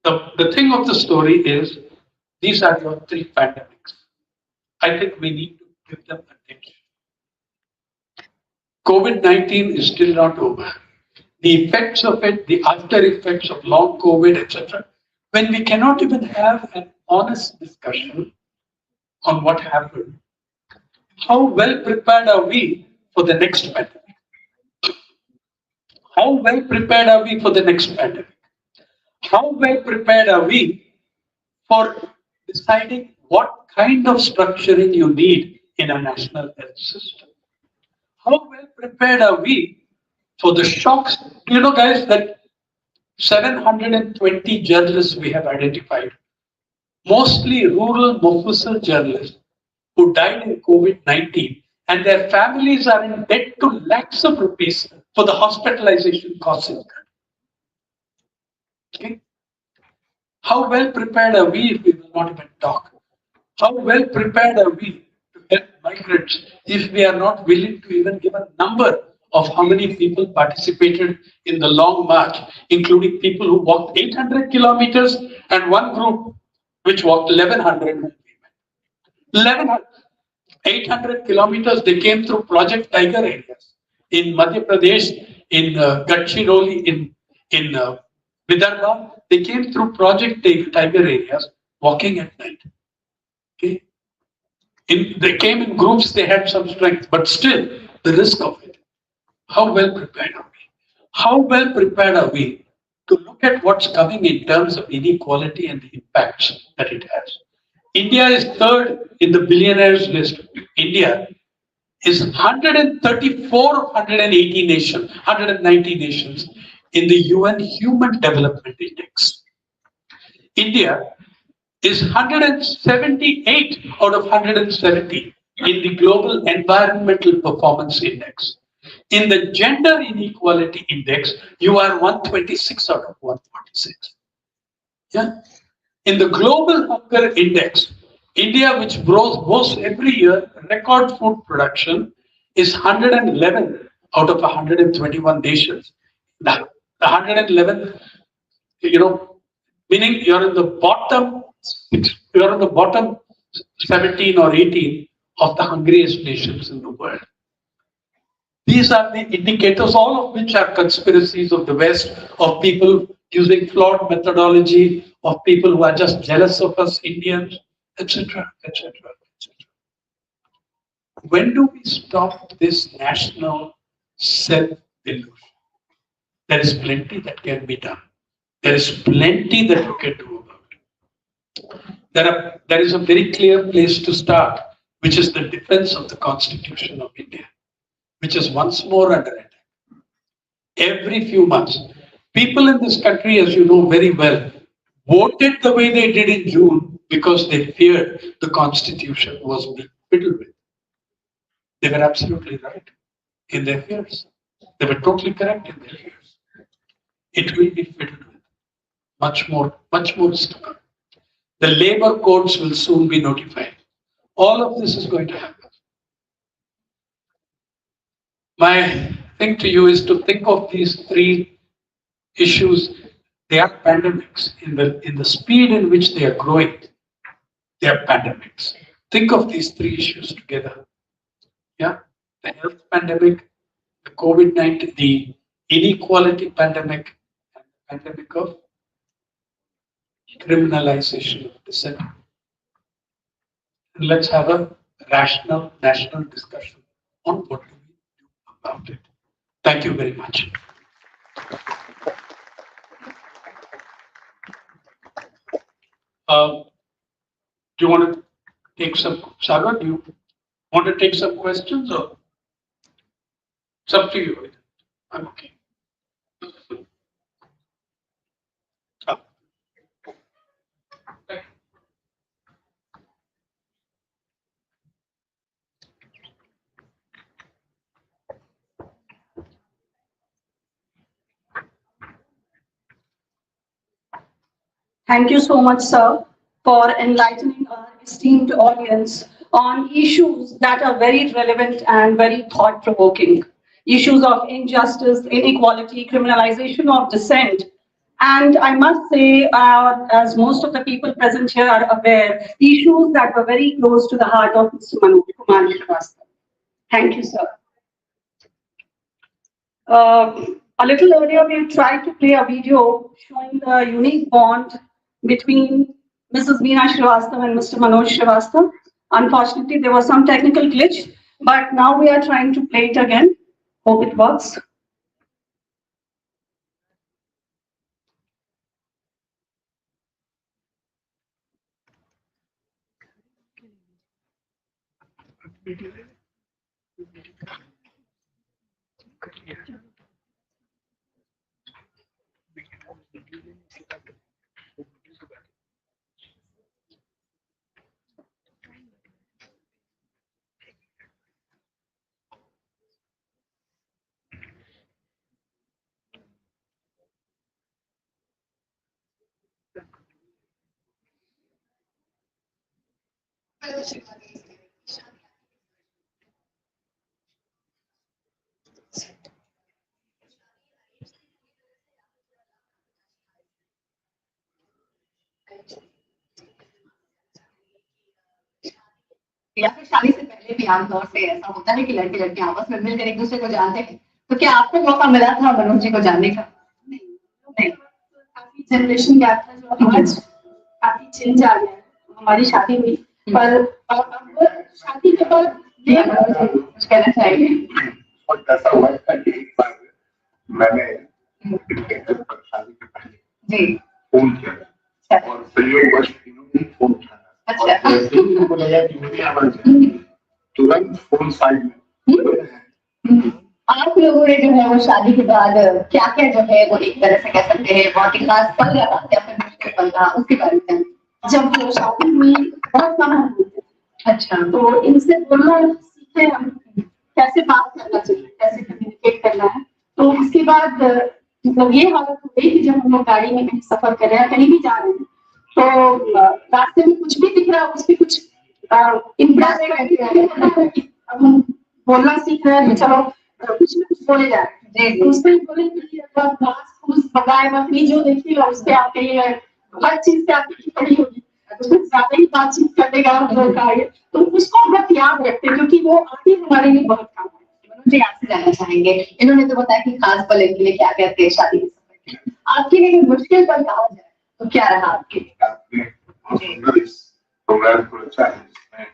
Speaker 2: The thing of the story is, these are your three pandemics. I think we need to give them attention. COVID-19 is still not over. The effects of it, the after effects of long COVID, etc. When we cannot even have an honest discussion on what happened, how well prepared are we for the next pandemic? How well prepared are we for the next pandemic? How well prepared are we for deciding what kind of structuring you need in a national health system? How well prepared are we for the shocks? You know, guys, that 720 journalists we have identified, mostly rural Mofussil journalists who died in COVID-19, and their families are in debt to lakhs of rupees for the hospitalization costs. Okay? How well prepared are we if we will not even talk? How well prepared are we to help migrants if we are not willing to even give a number of how many people participated in the long march, including people who walked 800 kilometers and one group which walked 1100. 1100. 800 kilometers, they came through Project Tiger areas in Madhya Pradesh, in Gadchiroli, in Vidarbha. They came through Project Tiger areas walking at night. Okay? They came in groups, they had some strength, but still the risk of it. How well prepared are we? How well prepared are we to look at what's coming in terms of inequality and the impacts that it has? India is third in the billionaires list. India is 134 of 180 nations, 190 nations in the UN Human Development Index. India is 178 out of 170 in the Global Environmental Performance Index. In the Gender Inequality Index, you are 126 out of 146. Yeah. In the Global Hunger Index, India, which boasts every year record food production, is 111 out of 121 nations. The 111, meaning you're in the bottom 17 or 18 of the hungriest nations in the world. These are the indicators, all of which are conspiracies of the West, of people using flawed methodology, of people who are just jealous of us Indians, etc., etc., etc. When do we stop this national self-delusion? There is plenty that can be done. There is plenty that you can do about it. There is a very clear place to start, which is the defense of the Constitution of India, which is once more under attack. Every few months, people in this country, as you know very well, voted the way they did in June because they feared the Constitution was being fiddled with. They were absolutely right in their fears. They were totally correct in their fears. It will be fiddled with. Much more is to come. The labor codes will soon be notified. All of this is going to happen. My thing to you is to think of these three issues. They are pandemics in the speed in which they are growing. They are pandemics. Think of these three issues together. Yeah, the health pandemic, the COVID-19, the inequality pandemic, and the pandemic of criminalization of dissent. And let's have a rational national discussion on what do we do about it. Thank you very much. Do you want to take some, Sagar, do you want to take some questions or it's up to you? I'm okay.
Speaker 3: Thank you so much, sir, for enlightening our esteemed audience on issues that are very relevant and very thought-provoking. Issues of injustice, inequality, criminalization of dissent. And I must say, as most of the people present here are aware, issues that were very close to the heart of Mr. Manoj Srivastava. Thank you, sir. A little earlier, we tried to play a video showing the unique bond between Mrs. Veena Srivastava and Mr. Manoj Srivastava. Unfortunately, there was some technical glitch, but now we are trying to play it again. Hope it works.
Speaker 4: या फिर शादी से पहले भी आमतौर से ऐसा होता है कि लड़के लड़के आपस में मिलकर एक दूसरे को जानते हैं, तो क्या आपको मौका मिला था मनोज जी को जानने का? नहीं, काफी जनरेशन गैप था जो आज काफी चेंज आ गया है. हमारी शादी हुई, पर अब शादी के बाद ये कुछ कहना चाहिए.
Speaker 5: और ऐसा हुआ था कि एक बार मैंने शादी के पहले
Speaker 4: जी
Speaker 5: फोन किया और संयोगवश इन्होंने फोन उठाया.
Speaker 4: अच्छा.
Speaker 5: तुरंत फोन साइड में.
Speaker 4: आप लोगों ने जो है वो शादी के बाद क्या क्या जो है वो एक तरह से कह सकते हैं बहुत ही खास पल रहा या फिर मुश्किल पल रहा, उसके बारे में.
Speaker 3: जब वो शादी हुई बहुत कम हम हुए.
Speaker 4: अच्छा.
Speaker 3: तो इनसे बोलना सीखे हम, कैसे बात करना चाहिए, कैसे कम्युनिकेट करना है. तो उसके बाद मतलब ये हालत हो गई कि जब हम लोग गाड़ी में कहीं सफर कर रहे हैं, कहीं भी जा रहे हैं, तो रास्ते में कुछ भी दिख रहा है, उसकी कुछ अब हम बोलना सीख रहे हैं, तो चलो कुछ ना कुछ बोले जा रहे हैं. उसमें बोले कि घास फूस बगाए मकनी जो देखिए उससे आपके हर चीज से आपकी पड़ी होगी.
Speaker 4: तो कुछ ज्यादा ही बातचीत करने का हम लोग का है, तो उसको हम लोग याद रखते हैं क्योंकि वो आगे हमारे लिए बहुत काम है। मनोज जी आपसे जानना चाहेंगे, इन्होंने तो बताया कि खास पल के लिए क्या कहते हैं शादी के समय के। आपके लिए मुश्किल पल कहा जाए तो क्या रहा आपके लिए?
Speaker 5: आपने बहुत सुंदर इस प्रोग्राम को रचा है, जिसमें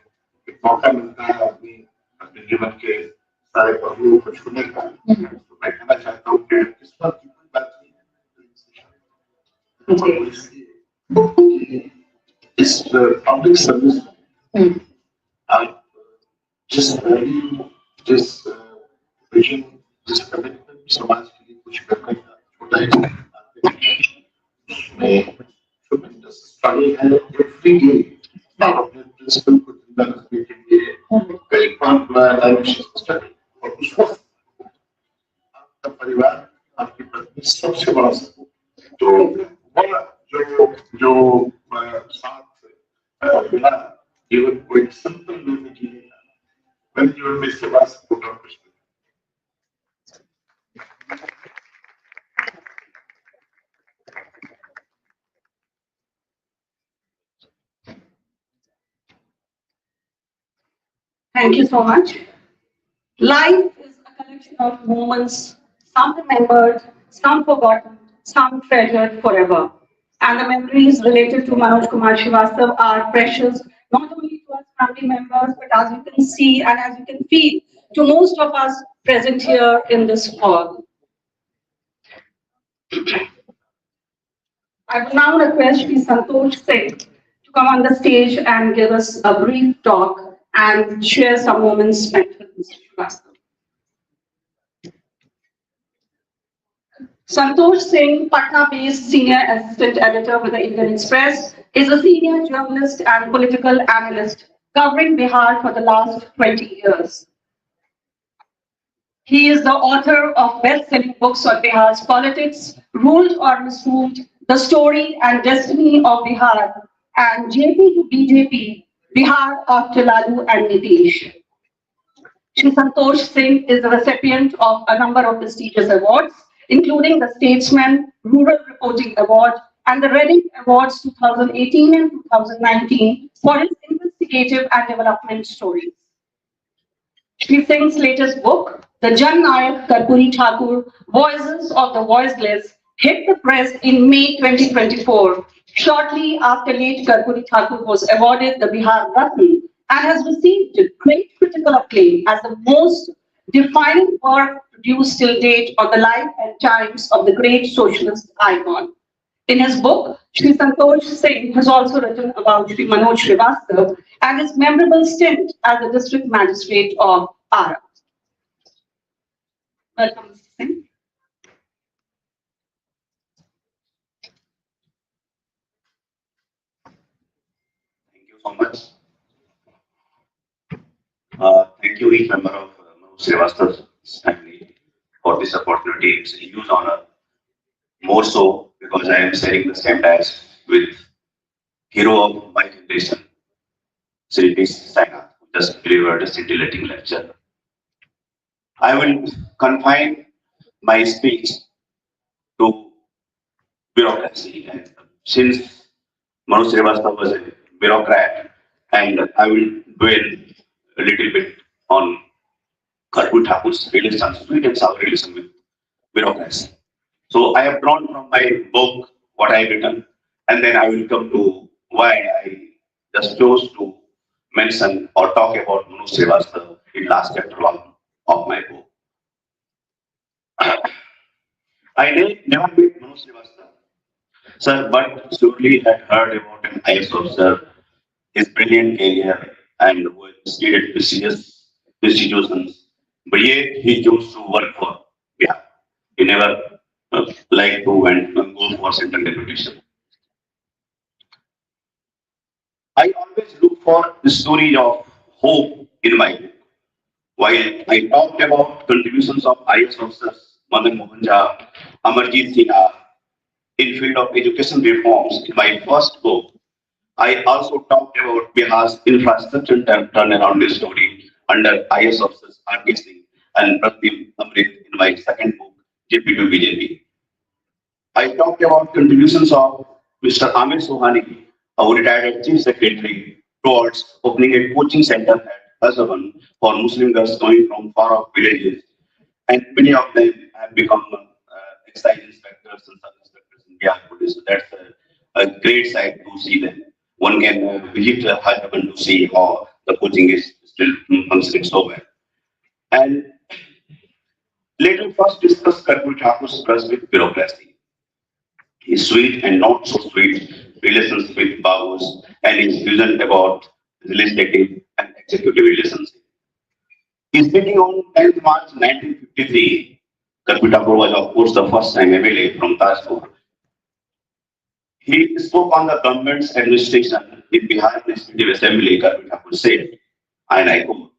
Speaker 5: एक मौका मिलता है अपनी अपने जीवन के सारे पहलुओं को छूने का। तो मैं कहना चाहता हूँ कि इस पर की कोई बात नहीं है, और वो इसलिए कि इस पब्लिक सर्विस में आप जिस वैल्यू, जिस विजन, जिस कमिटमेंट समाज के लिए कुछ करने का छोटा ही उसमें tremendous struggle है every day। आप अपने प्रिंसिपल को जिंदा रखने के लिए कई बार लाइफ स्ट्रगल, और उस वक्त आपका परिवार, आपकी पत्नी सबसे बड़ा सपोर्ट। तो वह जो जो साथ मिला जीवन को एक सिंपल लेने के लिए, मैंने जीवन में इसके बाद सपोर्ट और कुछ
Speaker 3: Thank you so much. Life is a collection of moments, some remembered, some forgotten, some treasured forever. And the memories related to Manoj Kumar Srivastava are precious, not only to us family members, but as you can see and as you can feel, to most of us present here in this hall. I would now request Shri Santosh Singh to come on the stage and give us a brief talk and share some moments spent with Mr. Srivastava. Santosh Singh, Patna-based senior assistant editor with the Indian Express, is a senior journalist and political analyst covering Bihar for the last 20 years. He is the author of best-selling books on Bihar's politics, Ruled or Misruled, The Story and Destiny of Bihar, and JP to BJP, Bihar after Lalu and Nitish. Shri Santosh Singh is the recipient of a number of prestigious awards, including the Statesman Rural Reporting Award and the Reading Awards 2018 and 2019 for his investigative and development stories. Shri Singh's latest book, The Jan Nayak Karpuri Thakur, Voices of the Voiceless, hit the press in May 2024, shortly after late Karpuri Thakur was awarded the Bihar Ratna and has received great critical acclaim as the most defining work produced till date on the life and times of the great socialist icon. In his book, Shri Santosh Singh has also written about Shri Manoj Srivastava and his memorable stint as the district magistrate of Ara. Welcome, Mr. Singh.
Speaker 6: Thank you so much. Thank you, each member of Manoj Srivastava's family, for this opportunity. It's a huge honor, more so because I am sharing the same task with hero of my generation, Sri P. Sainath, who just delivered a scintillating lecture. I will confine my speech to bureaucracy, and since Manoj Srivastava was a bureaucrat, and I will dwell a little bit on Karpur Thakur's relations, sweet and sour relation with bureaucracy. So I have drawn from my book what I have written, and then I will come to why I just chose to mention or talk about Manoj Srivastava in last chapter one of my book. I never met Manoj Srivastava, sir, but surely had heard about an IS officer, his brilliant career, and who has studied prestigious institutions. But yet he chose to work for Bihar. He never liked to and go for central deputation. I always look for the story of hope in my book. While I talked about contributions of IS officers, Madan Mohan Jha, Amarjit Sinha, in field of education reforms in my first book, I also talked about Bihar's infrastructure turnaround story under IS officers R.K. Singh and Pratim Amrit in my second book, JP to BJP. I talked about contributions of Mr. Amir Sohani our retired chief secretary, towards opening a coaching center at Azavan for Muslim girls coming from far off villages. And many of them have become excise inspectors and sub inspectors in Bihar police. So that's a great sight to see them. One can visit Hyderabad to see how the coaching is still functioning so well. And let me first discuss Karpal Thakur's trust with bureaucracy. His sweet and not so sweet relations with Babus and his vision about legislative and executive relationship. Speaking on 10th March 1953, Karpal Thakur was of course the first time MLA from Tajpur. He spoke on the government's administration in Bihar Legislative Assembly. Karpal Thakur said, and I quote,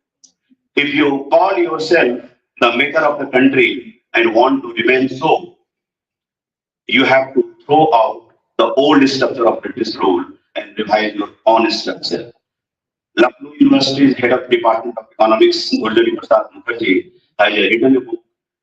Speaker 6: if you call yourself the maker of the country and want to remain so, you have to throw out the old structure of British rule and revise your own structure. Lucknow University's head of Department of Economics, Guljari Prasad Mukherjee, has written a book,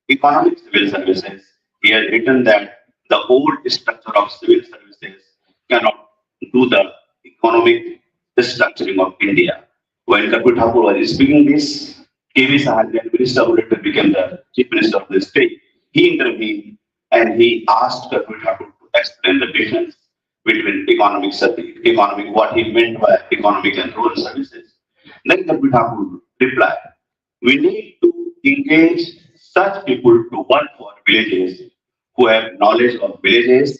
Speaker 6: Economic Civil Services. He has written that the old structure of civil services cannot do the economic structuring of India. When Karpal Thakur was speaking this, K.V. Sahajan, Minister who later became the Chief Minister of the state, he intervened and he asked Karpal Thakur to explain the difference between economic, what he meant by economic and rural services. Then Karpal Thakur replied, we need to engage such people to work for villages who have knowledge of villages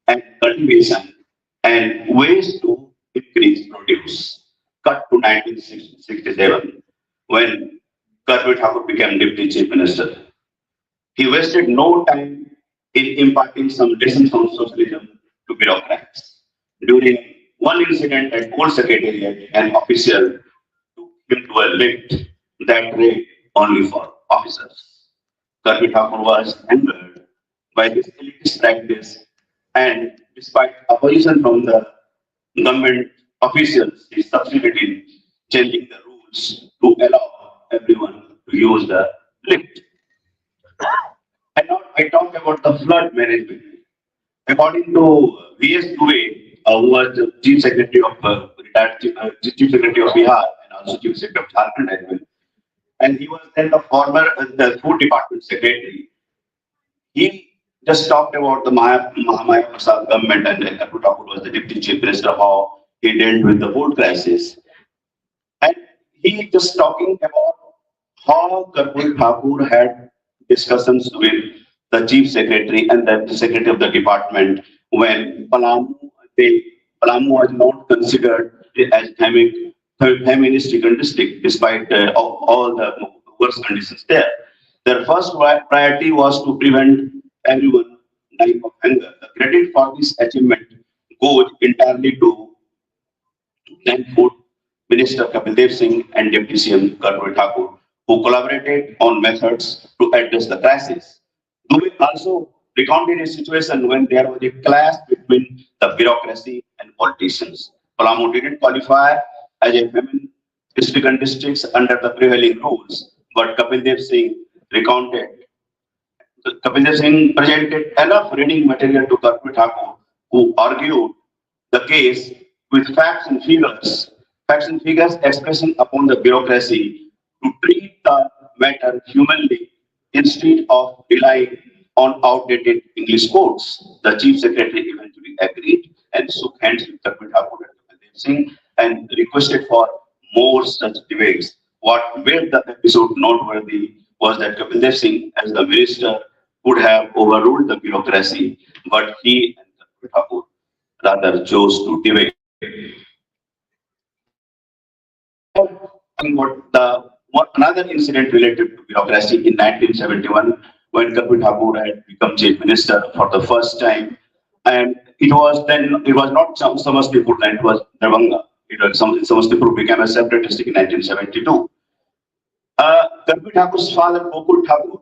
Speaker 6: and cultivation and ways to increase produce. Cut to 1967, when Karpal Thakur became Deputy Chief Minister. He wasted no time in imparting some lessons on socialism to bureaucrats. During one incident at Coal Secretariat, an official took him to a lift that read only for officers. Karpal Thakur was angered by this elitist practice, and despite opposition from the government officials, he succeeded in changing the rules to allow everyone to use the lift. And now I talk about the flood management. According to V.S. Dubey, who was the Chief Secretary of Chief Secretary of Bihar and also Chief Secretary of Jharkhand as well, and he was then the former the Food Department Secretary. He just talked about the Mahamaya Prasad government, and then Karpal Thakur was the Deputy Chief Minister, how he dealt with the food crisis. And he just talking about how Karpal Thakur had discussions with the Chief Secretary and the Secretary of the Department when Palamu was not considered as feministic district despite all the worst conditions there. Their first priority was to prevent everyone dying of hunger. The credit for this achievement goes entirely to then Food Minister Kapil Dev Singh and Deputy CM Karpal Thakur, who collaborated on methods to address the crisis. Dubey also recounted a situation when there was a clash between the bureaucracy and politicians. Palamu didn't qualify as a women-stricken district under the prevailing rules, but Kapil Dev Singh recounted. Kapil Singh presented enough reading material to Karpal Thakur, who argued the case with facts and figures expressing upon the bureaucracy to treat the matter humanly instead of relying on outdated English codes. The Chief Secretary eventually agreed and shook hands with Karpal Thakur and Kapil Dev Singh and requested for more such debates. What made the episode noteworthy was that Kapil Dev Singh, as the minister, could have overruled the bureaucracy, but he and Karpal Thakur rather chose to debate. Another incident related to bureaucracy in 1971 when Kapil Thakur had become chief minister for the first time, and it was not Samastipur, then it was Darbhanga. Samastipur became a separate district in 1972. Karpal Thakur's father, Gokul Thakur,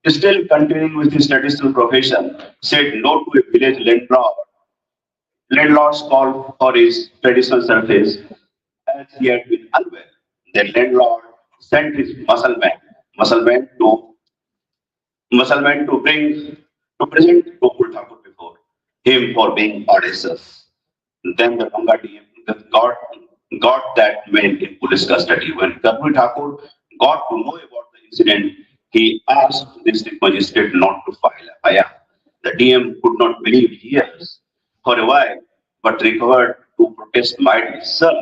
Speaker 6: still continuing with his traditional profession, said no to a village landlord. Landlord's call for his traditional service as he had been unwell. The landlord sent his muscle man to present Gokul Thakur before him for being audacious. Then the Ganga DM got that man in police custody. When Kabir Thakur got to know about the incident, he asked the district magistrate not to file FIR. The DM could not believe his ears for a while, but recovered to protest mildly. Sir,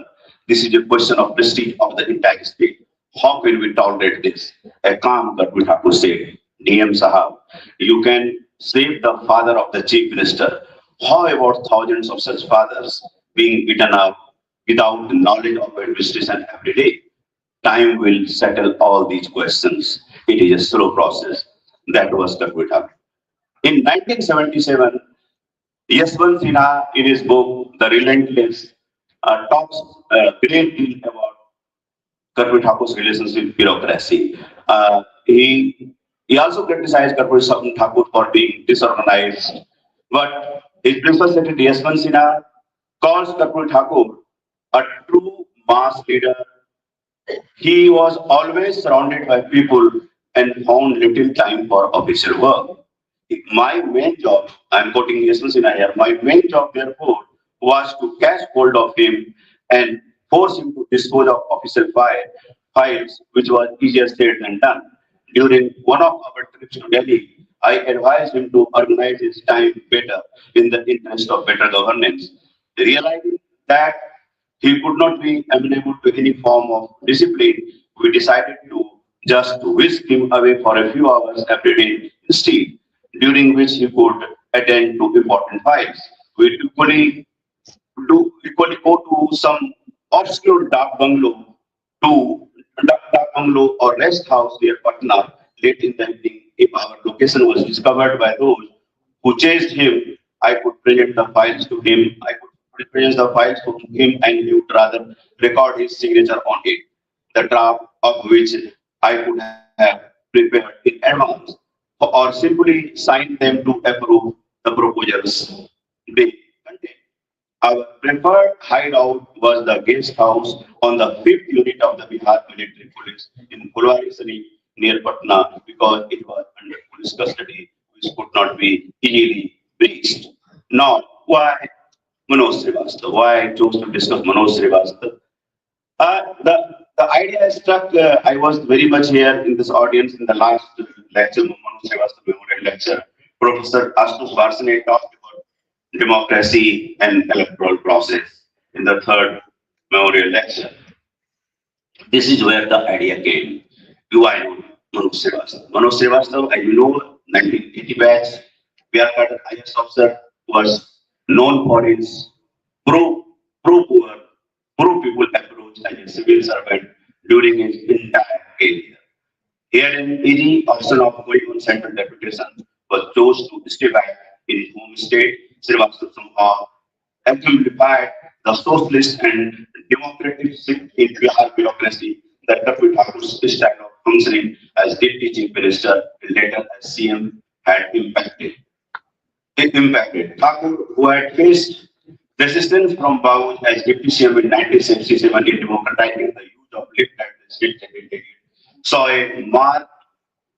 Speaker 6: this is a question of prestige of the entire state. How can we tolerate this? A calm Kabir Thakur said, DM Sahab, you can save the father of the chief minister. How about thousands of such fathers being beaten up without the knowledge of administration every day? Time will settle all these questions. It is a slow process. That was Kakvita. In 1977, Yashwant Sinha, in his book The Relentless, talks a great deal about Karpal Thakur's relationship with bureaucracy. He also criticized Karpal Thakur for being disorganized, but his principal secretary Yashwant Sinha calls Karpal Thakur a true mass leader. He was always surrounded by people and found little time for official work. My main job, I'm quoting Yashwant Sinha here, my main job therefore was to catch hold of him and force him to dispose of official files, which was easier said than done. During one of our trips to Delhi, I advised him to organize his time better in the interest of better governance. Realizing that he could not be amenable to any form of discipline, we decided to just whisk him away for a few hours every day instead, during which he could attend to important files. We equally go to some obscure dark bungalow or rest house near Patna late in the evening. If our location was discovered by those who chased him, I could present the files to him. I could present the files to him, and he would rather record his signature on it, the draft of which I could have prepared in advance, or simply sign them to approve the proposals they contain. Our preferred hideout was the guest house on the fifth unit of the Bihar Military Police in Pulwari City near Patna because it was under police custody, which could not be easily breached. Now, why Manoj Srivastava? Why I chose to discuss Manoj Srivastava? The idea struck. I was very much here in this audience in the last lecture, Manoj Srivastava Memorial Lecture. Professor Ashutosh Varsane talked about democracy and electoral process in the third memorial lecture. This is where the idea came. Do I know Manoj Srivastava? Manoj Srivastava, as you know, 1980 batch, PR cadre IS officer, was known for his pro pro poor, pro people approach as a civil servant during his entire career. Here in EG, option of going on central deputation was chose to stay back in his home state. Srivastava somehow exemplified the socialist and democratic shift in Bihar bureaucracy that Dr. Thakur's style of functioning as deputy chief minister and later as CM had impacted. Thakur, who had faced resistance from Babu as deputy CM in 1967 in democratizing the use of lift at the state secretariat, saw a marked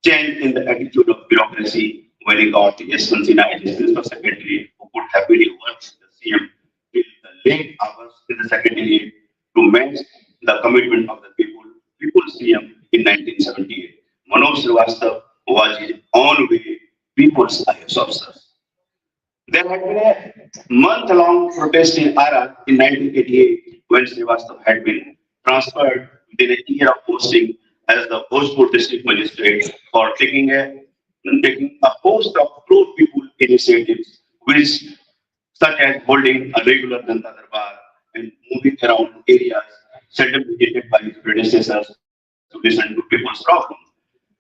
Speaker 6: change in the attitude of bureaucracy when he got Yashwant Sinha as his principal secretary, who could happily work with the CM till the late hours in the secretariat to match the commitment of the people CM in 1978. Manoj Srivastava was his own way people's IS officer. There had been a month-long protest in Ara in 1988 when Srivastava had been transferred within a year of posting as the Bhojpur district magistrate for taking a host of pro-people initiatives, which such as holding a regular Janta Darbar and moving around areas seldom visited by his predecessors to listen to people's problems.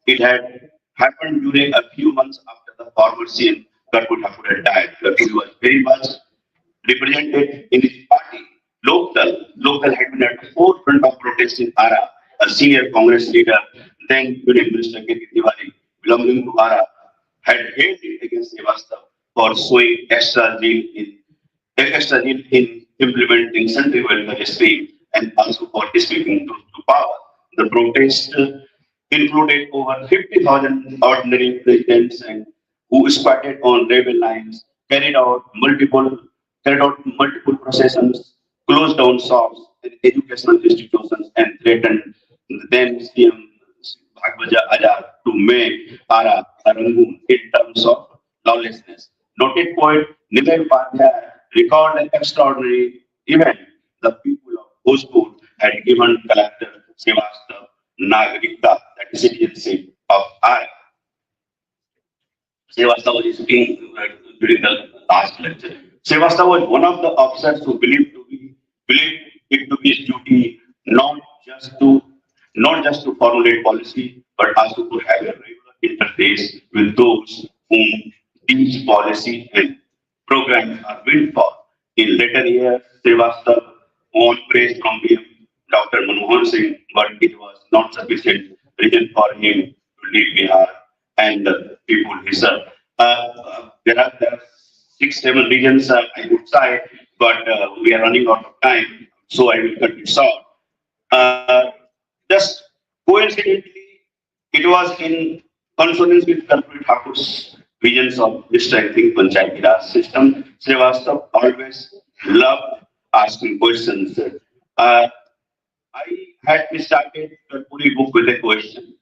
Speaker 6: It had happened during a few months after the former CM Karpal Thakur had died. Karpal was very much represented in his party. Local had been at the forefront of protest in Ara. A senior Congress leader, then Union Minister K.P. Tiwari, belonging to Ara, had hailed it against Srivastava for showing extra zeal in implementing central welfare scheme and also for speaking truth to power. The protest included over 50,000 ordinary residents and who squatted on railway lines, carried out multiple carried out multiple processions, closed down shops and educational institutions, and threatened then CM Bhagwaja Azar to make Ara a Rangoon in terms of lawlessness. Noted poet Nilay Upadhyaya recalled an extraordinary event. The people of Bhojpur had given collector Srivastava Nagarikta, that is citizenship of Ara. Srivastava was speaking during the last lecture. Srivastava was one of the officers who believed it to be his duty just to not just to formulate policy, but also to have a regular interface with those whom these policy and programs are built for. In later years, Srivastava won praise from him, Dr. Manmohan Singh, but it was not sufficient reason for him to leave Bihar and the people he served. There are 6, 7 reasons I would say, but we are running out of time, so I will cut it short. Uh, just coincidentally, it was in consonance with Karpuri Thakur's visions of strengthening Panchayati Raj system. Srivastava always loved asking questions. I had started Karpuri book with a question.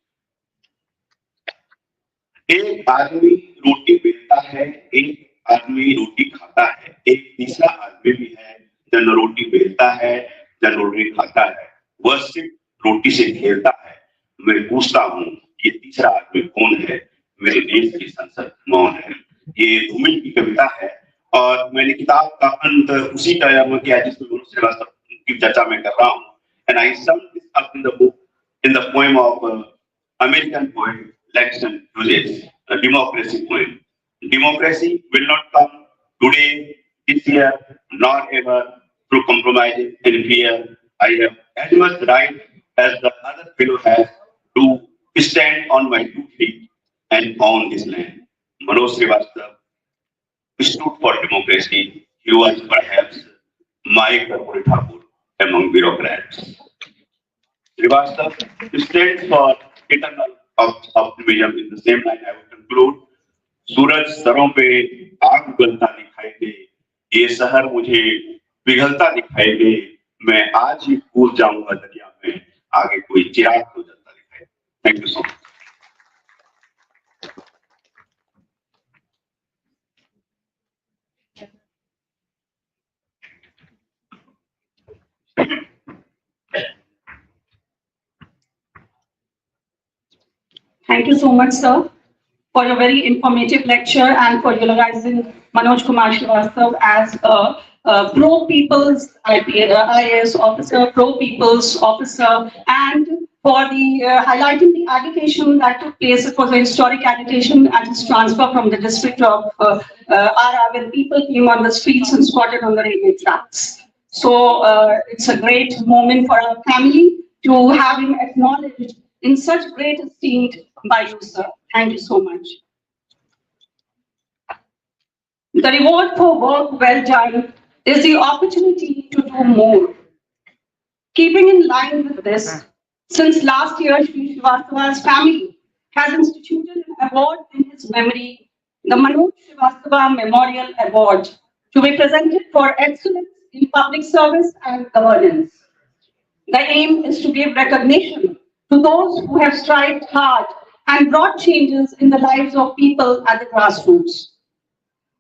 Speaker 6: एक आदमी रोटी बेचता है, एक आदमी रोटी खाता है, एक तीसरा आदमी भी है जन रोटी बेचता है, जन रोटी खाता है, वह सिर्फ रोटी से खेलता है। मैं पूछता हूँ ये तीसरा आदमी कौन है? मेरे देश की संसद मौन है। ये धूमिल की कविता है और मैंने किताब का अंत उसी तरह में किया जिसमें मनोज श्रीवास्तव की चर्चा में कर रहा हूँ। And I summed this up in the book, in the poem of American poet Langston Hughes, a democracy poem. Democracy will not come today, this year, nor ever through compromising and fear. I have as much right as the other fellow has to stand on my 2 feet and own this land. Manoj Srivastava stood for democracy. He was perhaps my corporate Thakur among bureaucrats. Srivastava stands for eternal optimism. In the same line, I will conclude. सूरज सरों पे आग उगलता दिखाई दे, ये शहर मुझे पिघलता दिखाई दे, मैं आज ही कूद जाऊंगा दरिया में, आगे कोई चिराग तो जलता दिखाई दे। Thank you so much.
Speaker 3: Thank you so much, sir, for your very informative lecture and for utilizing Manoj Kumar Srivastava as a pro-people's IAS officer, pro-people's officer, and for the highlighting the agitation that took place. It was a historic agitation and his transfer from the district of Ara, when people came on the streets and squatted on the railway tracks. So it's a great moment for our family to have him acknowledged in such great esteem by you, sir. Thank you so much. The reward for work well done is the opportunity to do more. Keeping in line with this, since last year, Sri Srivastava's family has instituted an award in his memory, the Manoj Srivastava Memorial Award, to be presented for excellence in public service and governance. The aim is to give recognition to those who have strived hard and brought changes in the lives of people at the grassroots.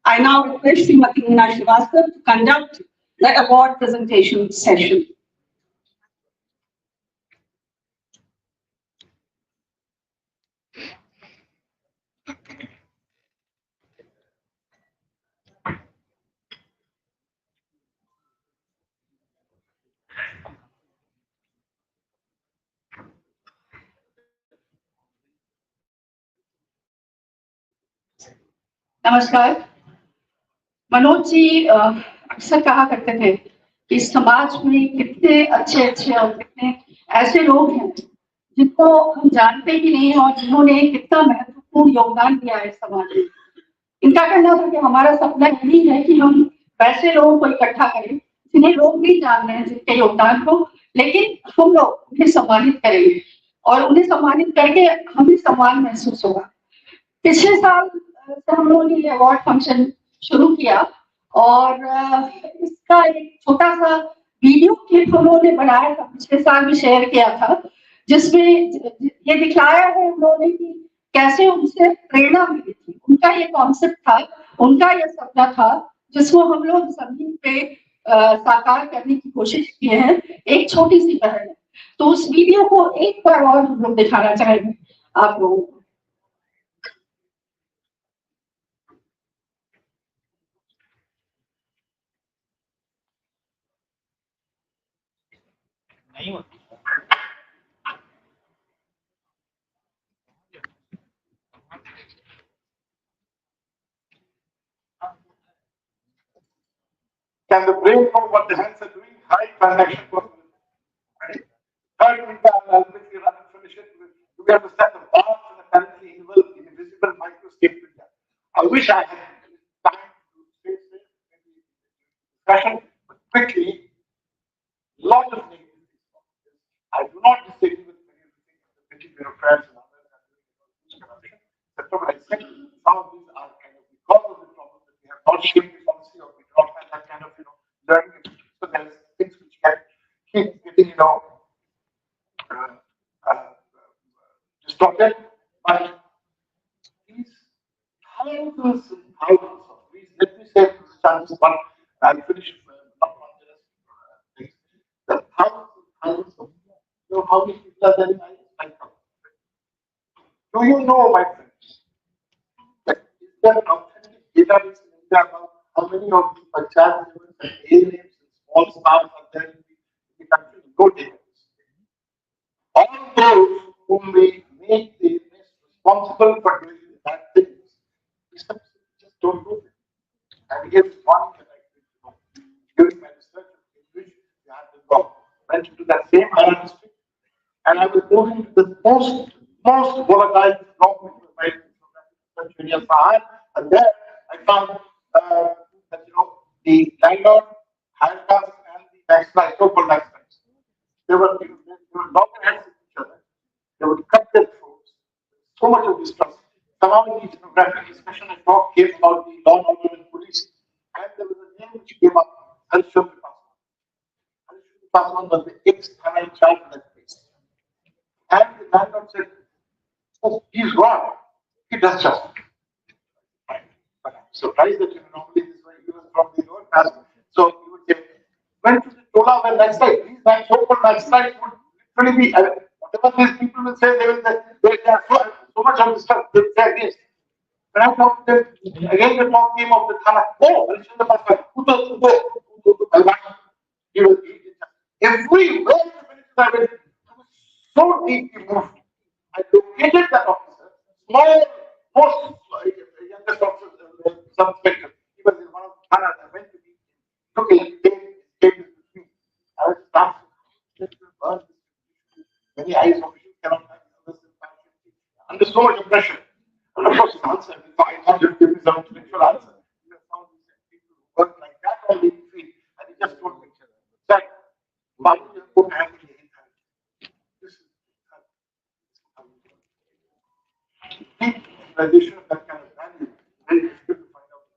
Speaker 3: I now request Srimati Meena Srivastava to conduct the award presentation session.
Speaker 4: नमस्कार। मनोज जी अक्सर कहा करते थे कि समाज में कितने अच्छे अच्छे और कितने ऐसे लोग हैं जिनको हम जानते ही नहीं और जिन्होंने कितना महत्वपूर्ण योगदान दिया है समाज में। इनका कहना था कि हमारा सपना यही है कि हम वैसे लोगों को इकट्ठा करें जिन्हें लोग नहीं जान रहे हैं जिनके योगदान को, लेकिन हम लोग उन्हें सम्मानित करेंगे और उन्हें सम्मानित करके हमें सम्मान महसूस होगा। पिछले साल हम लोगों ने ये अवार्ड फंक्शन शुरू किया
Speaker 3: और इसका एक छोटा सा वीडियो क्लिप उन्होंने बनाया था, पिछले साल भी शेयर किया था, जिसमें ये दिखाया है उन्होंने कि कैसे उनसे प्रेरणा मिली थी। उनका ये कॉन्सेप्ट था, उनका ये सपना था, जिसको हम लोग जमीन पे साकार करने की कोशिश किए हैं। एक छोटी सी पहल है, तो उस वीडियो को एक बार और हम लोग दिखाना चाहेंगे आप लोगों को।
Speaker 5: Can the brain know what the hands are doing? High transaction cost. Right? Third, we can quickly run and finish it. Do we understand the vast and apparently invisible microscope? I wish I had time to say maybe discussion, but quickly, lot of negative things. I do not disagree with many of the things the petty bureaucrats and others are doing about corruption, etc. But I think some of these are kind of because of the problem that we have not shaped the policy or we do not have that kind of learning. So there's things which can keep getting uh, uh, distorted. But these thousands and thousands of these, let me say this chance one, I'll finish not one things. The thousands and thousands of how many people are there in I do you know, my friends, that is there an authentic database in India about how many of the panchayat members and ALMs and small staffs are there in the country? No database. All those whom we make the responsible for doing the bad things, we just don't do it. And here's one that I during my research in which we had been went into that same Hara district, and I was moving to the most volatile block which was my research area Sahar, and there I found that the landlord, higher caste, and the backslide, so-called backslides. They were loggerheads with each other. They would cut their throats. So much of distrust. Somehow in the ethnographic discussion, a talk came about the law and order and police, and there was a name which came up, Harishchandra Paswan. Harishchandra Paswan was the ex-Thana in charge of that place. And the landlord said, oh, he's wrong. He does justice. Right. But I'm surprised that normally this way he was from the lower caste. So he would say, went to the Tola where backside. These so-called backside would literally be, whatever these people will say, they are so much of the stuff they will say against. When I talked to them, again the talk came of the Thana. Oh, Harishchandra Paswan, Uto, Balban. He was every word I was so deeply moved. I located that officer, small, most youngest officer, sub-inspector. He was in one of the Thana. I went to meet him. Took a take with me. I was stuck. Many eyes officials cannot have this under so much pressure. And of course, his answer, I not just give me some intellectual answer. He has found these people who work like that on the field, and he just told me that, Babu, you put hand in the hand. This is realization of that kind of value, very difficult to find out in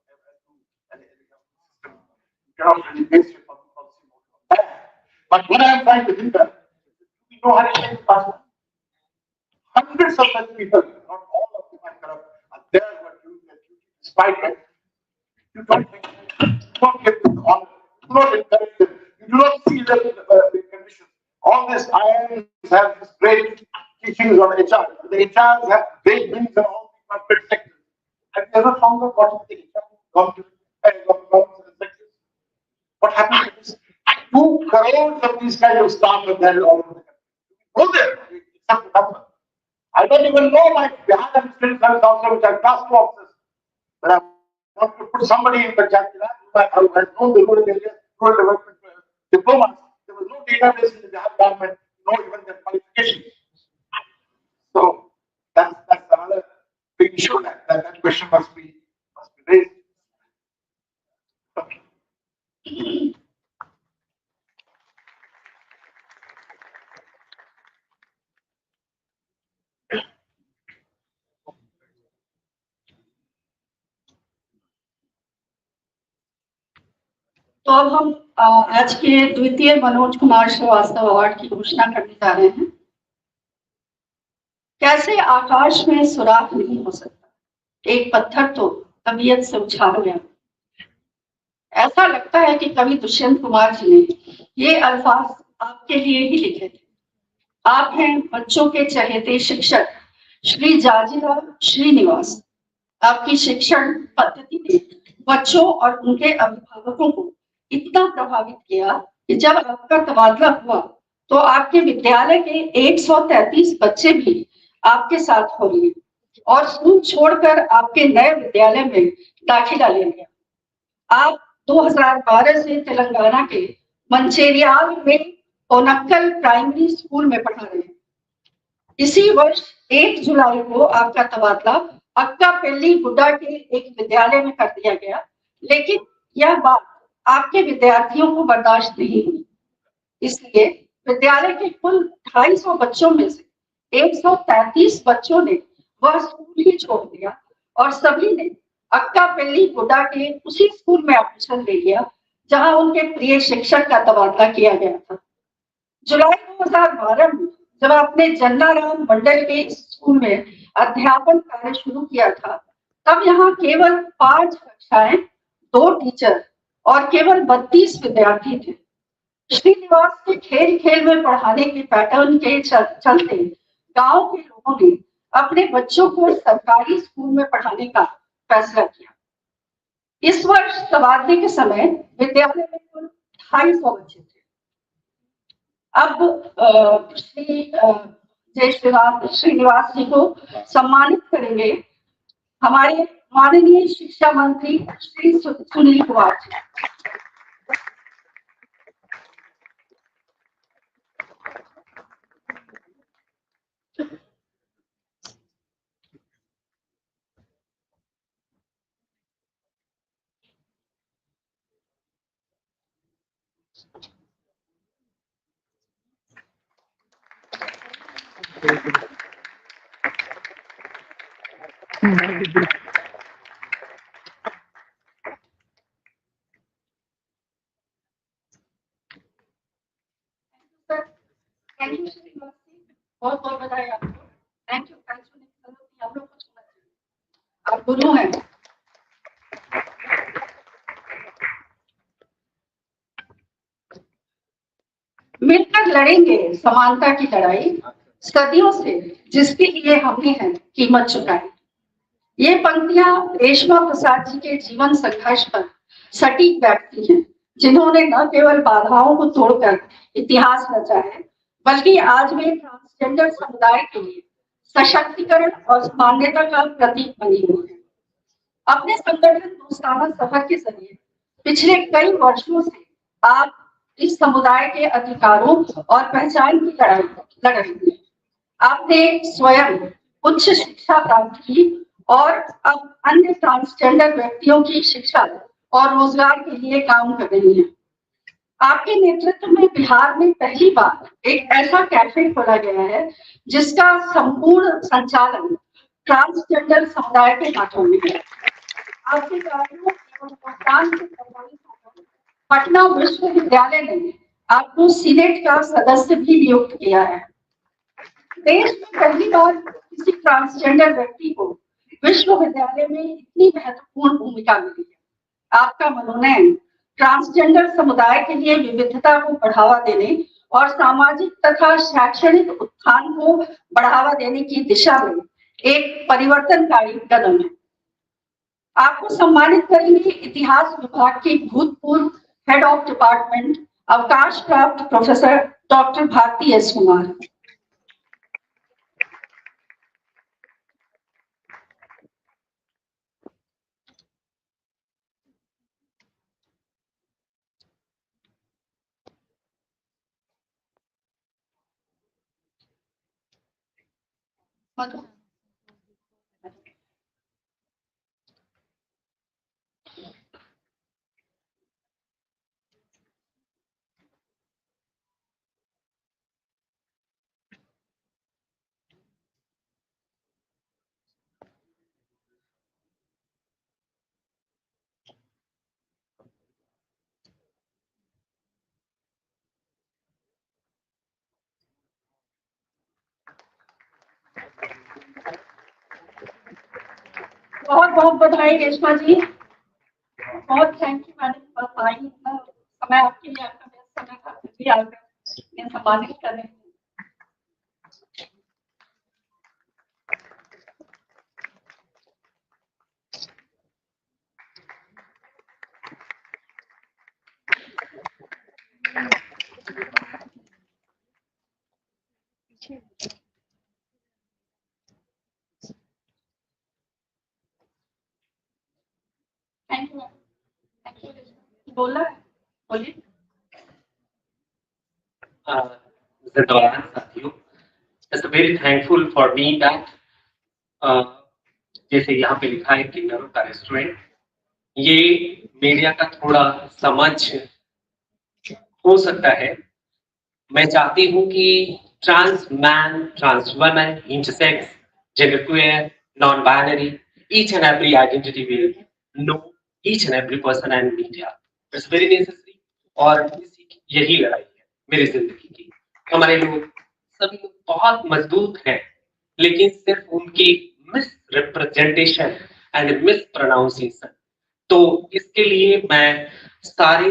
Speaker 5: every system. You cannot really base your public policy on that. But what I am trying to do that, we know how to change password. Hundreds of such people, not all of them are corrupt, are there who are doing their duty despite it. You don't give them honor, you do not encourage them, you do not see them the conditions. All these irons have this great teachings on HR. The HRs have great wings in all the corporate sectors. Have you ever found out what is the HR government sectors? What happened to this? 2 crores of these kind of staff are there all over the country. Go there, except the number. I don't even know my Bihar administrative service officer, which are class 2 officers. But I want to put somebody in Panchayat who has known the rural areas, rural development diplomas. There was no database in the Bihar government to know even their qualifications. So that's another big issue that question must be raised.
Speaker 3: तो अब हम आज के द्वितीय Manoj Kumar Srivastava award की घोषणा करने जा रहे हैं। कैसे आकाश में सुराख नहीं हो सकता, एक पत्थर तो तबीयत से उछाल गया। ऐसा लगता है कि कवि दुष्यंत कुमार जी ने ये अल्फाज आपके लिए ही लिखे थे। आप हैं बच्चों के चहेते शिक्षक श्री जाजीराव श्रीनिवास। आपकी शिक्षण पद्धति ने बच्चों और उनके अभिभावकों को इतना प्रभावित किया कि जब आपका तबादला हुआ तो आपके विद्यालय के 133 बच्चे भी आपके साथ हो लिए और स्कूल छोड़कर आपके नए विद्यालय में दाखिला ले लिया। आप 2012 से तेलंगाना के मंचेरियाल में ओनक्कल प्राइमरी स्कूल में पढ़ा रहे हैं। इसी वर्ष 1 जुलाई को आपका तबादला अक्कापेल्ली गुड्डा के एक विद्यालय में कर दिया गया, लेकिन यह बात आपके विद्यार्थियों को बर्दाश्त नहीं हुई। इसलिए विद्यालय के कुल 250 बच्चों में से 133 बच्चों ने वह स्कूल ही छोड़ दिया और सभी ने अक्कापेल्ली गुड्डा के उसी स्कूल में एडमिशन ले लिया जहां उनके प्रिय शिक्षक का तबादला किया गया था। जुलाई 2012 में जब आपने जन्नाराम मंडल के स्कूल में अध्यापन कार्य शुरू किया था, तब यहाँ केवल 5 कक्षाएं, 2 टीचर और केवल 32 विद्यार्थी थे। श्रीनिवास के खेल खेल में पढ़ाने के पैटर्न के चलते गांव के लोगों ने अपने बच्चों को सरकारी स्कूल में पढ़ाने का फैसला किया। इस वर्ष तबादले के समय विद्यालय में कुल 250 बच्चे थे। अब श्री जय श्रीनिवास जी को सम्मानित करेंगे हमारे माननीय शिक्षा मंत्री श्री सुनील कुमार जी। थैंक यू श्रीनिवास जी, बहुत बहुत बधाई आपको। थैंक यू हम लोग कुछ आप गुरु हैं। मिलकर लड़ेंगे समानता की लड़ाई, सदियों से जिसके लिए हमने है कीमत चुकाई। ये पंक्तियां रेशमा प्रसाद जी के जीवन संघर्ष पर सटीक बैठती हैं, जिन्होंने न केवल बाधाओं को तोड़कर इतिहास रचा है, बल्कि आज वे ट्रांसजेंडर समुदाय के लिए सशक्तिकरण और मान्यता का प्रतीक बनी हुई है। अपने संगठन दोस्ताना सफर के जरिए पिछले कई वर्षों से आप इस समुदाय के अधिकारों और पहचान की लड़ाई लड़ रही हैं। आपने स्वयं उच्च शिक्षा प्राप्त की और अब अन्य ट्रांसजेंडर व्यक्तियों की शिक्षा और रोजगार के लिए काम कर रही हैं। आपके नेतृत्व में बिहार में पहली बार एक ऐसा कैफे खोला गया है जिसका संपूर्ण संचालन ट्रांसजेंडर समुदाय के हाथों में है। आपके कार्यों एवं योगदान के परिणामस्वरूप पटना विश्वविद्यालय ने आपको सीनेट का सदस्य भी नियुक्त किया है। देश में पहली बार किसी ट्रांसजेंडर व्यक्ति को विश्वविद्यालय में इतनी महत्वपूर्ण भूमिका मिली है। आपका मनोनयन ट्रांसजेंडर समुदाय के लिए विविधता को बढ़ावा देने और सामाजिक तथा शैक्षणिक उत्थान को बढ़ावा देने की दिशा में एक परिवर्तनकारी कदम है। आपको सम्मानित करेंगे इतिहास विभाग के भूतपूर्व हेड ऑफ डिपार्टमेंट अवकाश प्राप्त professor doctor Bharti S Kumar. बहुत बहुत बधाई रेशमा जी, बहुत thank you madam for time. समय आपके लिए, आपका व्यस्त समय था, फिर भी आपका सम्मानित करने। Thank you, thank you. बोला है, बोलिए।
Speaker 7: Mr. Dolan, साथियों, just very thankful for me that जैसे यहाँ पे लिखा है किन्नरों का रेस्टोरेंट, ये मीडिया का थोड़ा समझ हो सकता है। मैं चाहती हूँ कि trans man, trans women, intersex, gender queer, non binary, each and every identity will know each and every person and media. It's very necessary। और यही लड़ाई है मेरी जिंदगी की। हमारे लोग सभी लोग बहुत मजबूत हैं, लेकिन सिर्फ उनकी miss representation and miss pronunciation. तो इसके लिए मैं सारे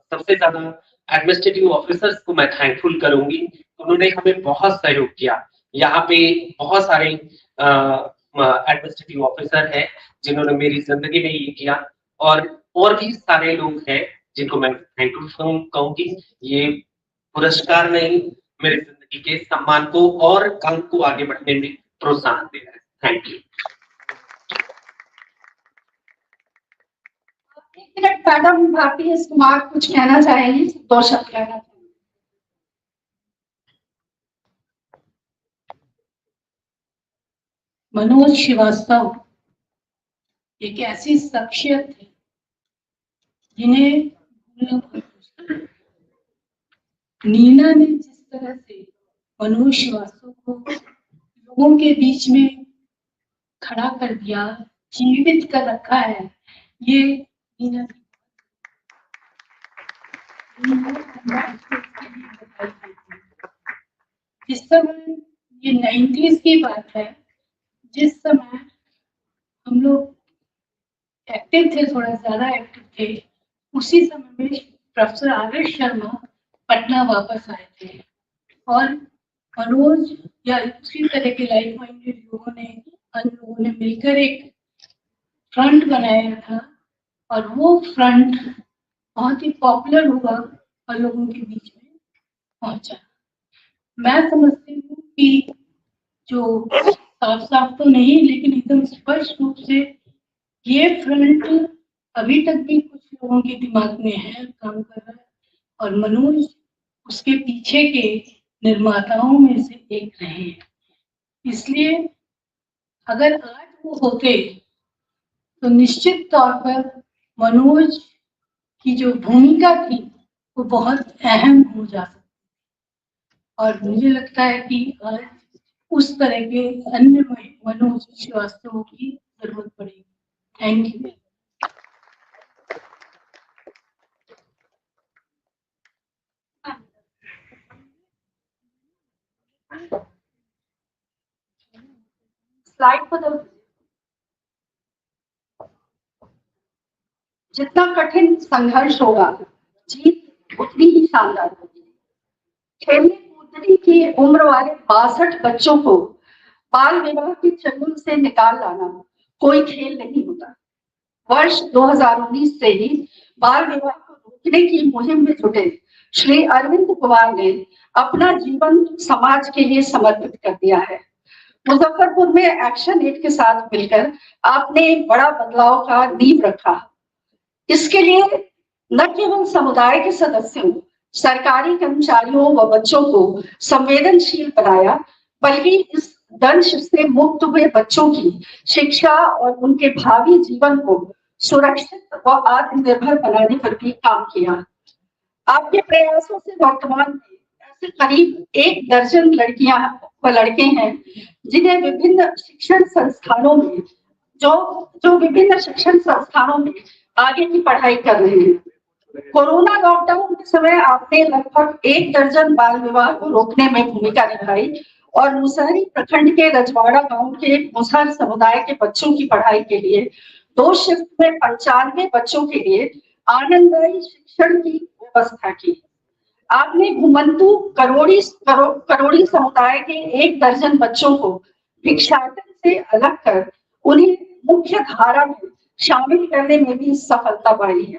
Speaker 7: सबसे ज्यादा एडमिनिस्ट्रेटिव ऑफिसर्स को मैं थैंकफुल करूंगी। उन्होंने हमें बहुत सहयोग किया। यहाँ पे बहुत सारे एडमिनिस्ट्रेटिव ऑफिसर हैं जिन्होंने मेरी जिंदगी में ये किया, और भी सारे लोग हैं जिनको मैं थैंकफुल कहूंगी। ये पुरस्कार नहीं, मेरी जिंदगी के सम्मान को और काम को आगे बढ़ने में प्रोत्साहन दे रहा है। Thank you.
Speaker 3: एक minute madam Bharti S Kumar कुछ कहना चाहेंगी, 2 शब्द कहना चाहेंगी।
Speaker 8: मनोज श्रीवास्तव एक ऐसी शख्सियत है जिन्हें नीना ने जिस तरह से मनोज श्रीवास्तव को लोगों के बीच में खड़ा कर दिया, जीवित कर रखा है, ये नीना की जिस समय ये 90s की बात है, जिस समय हम लोग एक्टिव थे, थोड़ा ज्यादा एक्टिव थे, उसी समय में प्रोफेसर आर.एस. शर्मा पटना वापस आए थे और मनोज या उसी तरह के लाइक माइंडेड लोगों ने, अन्य लोगों ने मिलकर एक फ्रंट बनाया था और वो फ्रंट बहुत ही पॉपुलर हुआ और लोगों के बीच में पहुंचा। मैं समझती हूँ कि जो साफ साफ तो नहीं लेकिन एकदम स्पष्ट रूप से ये फ्रंट अभी तक भी कुछ लोगों के दिमाग में है, काम कर रहा है, और मनोज उसके पीछे के निर्माताओं में से एक रहे हैं। इसलिए अगर आज वो होते तो निश्चित तौर पर मनोज की जो भूमिका थी वो बहुत अहम हो जा सकती, और मुझे लगता है कि आज उस तरह के अन्य मनोज श्रीवास्तव की जरूरत पड़ेगी। Thank you.
Speaker 3: स्लाइड बदल। जितना कठिन संघर्ष होगा, जीत उतनी ही शानदार होगी। खेलने कूदने की उम्र वाले 62 बच्चों को बाल विवाह के चंगुल से निकाल लाना कोई खेल नहीं होता। वर्ष 2019 से ही बाल विवाह को रोकने की मुहिम में जुटे श्री अरविंद कुमार ने अपना जीवन समाज के लिए समर्पित कर दिया है। मुजफ्फरपुर में एक्शन एड के साथ मिलकर आपने एक बड़ा बदलाव का नींव रखा। इसके लिए न केवल समुदाय के सदस्यों, सरकारी कर्मचारियों व बच्चों को संवेदनशील बनाया, बल्कि इस दंश से मुक्त हुए बच्चों की शिक्षा और उनके भावी जीवन को सुरक्षित व आत्मनिर्भर बनाने पर भी काम किया। आपके प्रयासों से वर्तमान में ऐसे करीब 1 दर्जन लड़कियां व लड़के हैं जिन्हें विभिन्न शिक्षण संस्थानों में जो विभिन्न शिक्षण संस्थानों में आगे की पढ़ाई कर रहे हैं। कोरोना लॉकडाउन के समय आपने लगभग 1 दर्जन बाल विवाह को रोकने में भूमिका निभाई और मुसहरी प्रखंड के रजवाड़ा गांव के मुसहर समुदाय के बच्चों की पढ़ाई के लिए 2 शिफ्ट में 95 बच्चों के लिए आनंददायी शिक्षण की व्यवस्था की। आपने घुमंतु करोड़ी समुदाय के 1 दर्जन बच्चों को भिक्षाटन से अलग कर उन्हें मुख्य धारा में शामिल करने में भी सफलता पाई है।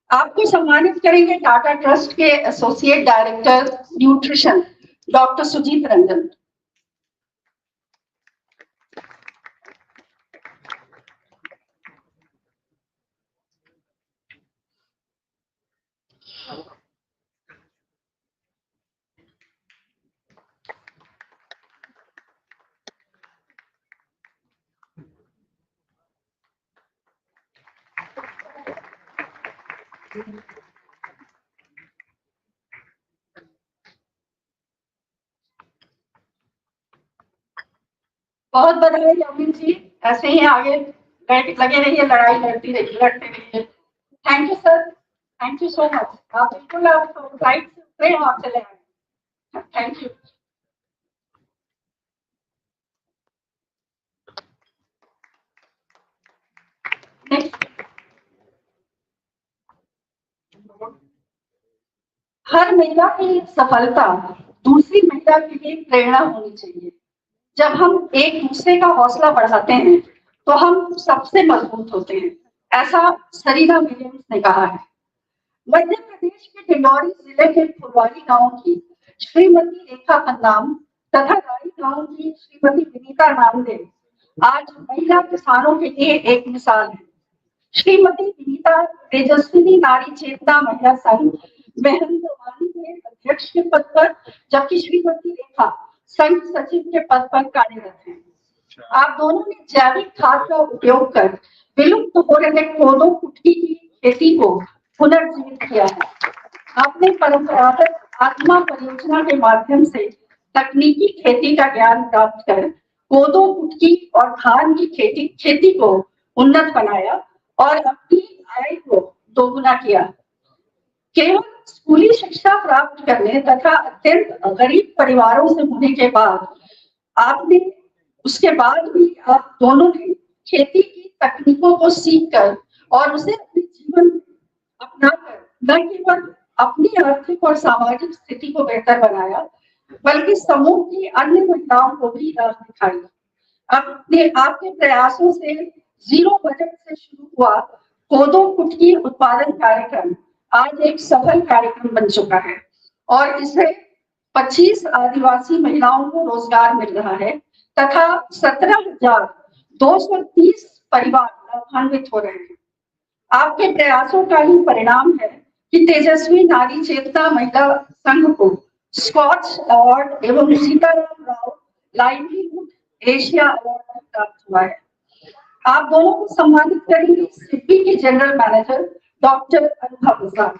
Speaker 3: आपको सम्मानित करेंगे टाटा ट्रस्ट के associate director nutrition doctor Sujit Ranjan. बहुत बधाई अमित जी, ऐसे ही आगे लगे रहिए, लड़ते रहिए। Thank you sir, thank you so much. आप बिल्कुल आप फ्लाइट से उतरे आप चले आए। Thank you. नेक्स्ट, हर महिला की सफलता दूसरी महिला के लिए प्रेरणा होनी चाहिए। जब हम एक दूसरे का हौसला बढ़ाते हैं तो हम सबसे मजबूत होते हैं, ऐसा सरीना विलियम्स ने कहा है। मध्य प्रदेश के डिंडौरी जिले के फुलवारी गांव की श्रीमती रेखा खन्नाम तथा राई गांव की श्रीमती विनीता नामदेव आज महिला किसानों के लिए एक मिसाल है। श्रीमती विनीता तेजस्विनी नारी चेतना महिला संघ मेहंदवानी के अध्यक्ष के पद पर, जबकि श्रीमती रेखा संघ सचिव के पद पर कार्यरत हैं। आप दोनों ने जैविक खाद का उपयोग कर विलुप्त हो रहे कोदो कुटकी की खेती को पुनर्जीवित किया है। आपने परंपरागत आत्मा परियोजना के माध्यम से तकनीकी खेती का ज्ञान प्राप्त कर कोदो कुटकी और धान की खेती को उन्नत बनाया और अपनी आय को दोगुना किया। केवल स्कूली शिक्षा प्राप्त करने तथा अत्यंत गरीब परिवारों से होने के बाद आपने उसके बाद भी आप दोनों ने खेती की तकनीकों को सीखकर और उसे अपने जीवन में अपनाकर न केवल अपनी आर्थिक और सामाजिक स्थिति को बेहतर बनाया, बल्कि समूह की अन्य महिलाओं को भी राह दिखाई। अपने आपके प्रयासों से जीरो बजट से शुरू हुआ कोदो कुटकी उत्पादन कार्यक्रम आज एक सफल कार्यक्रम बन चुका है और इससे 25 आदिवासी महिलाओं को रोजगार मिल रहा है तथा 17,230 परिवार लाभान्वित हो रहे हैं। आपके प्रयासों का ही परिणाम है कि तेजस्वी नारी चेतना महिला संघ को स्कॉच अवार्ड एवं Sitaram Rao livelihood Asia award प्राप्त हुआ है। आप दोनों को सम्मानित करेंगे सिडबी के जनरल मैनेजर डॉक्टर अनुभा प्रसाद।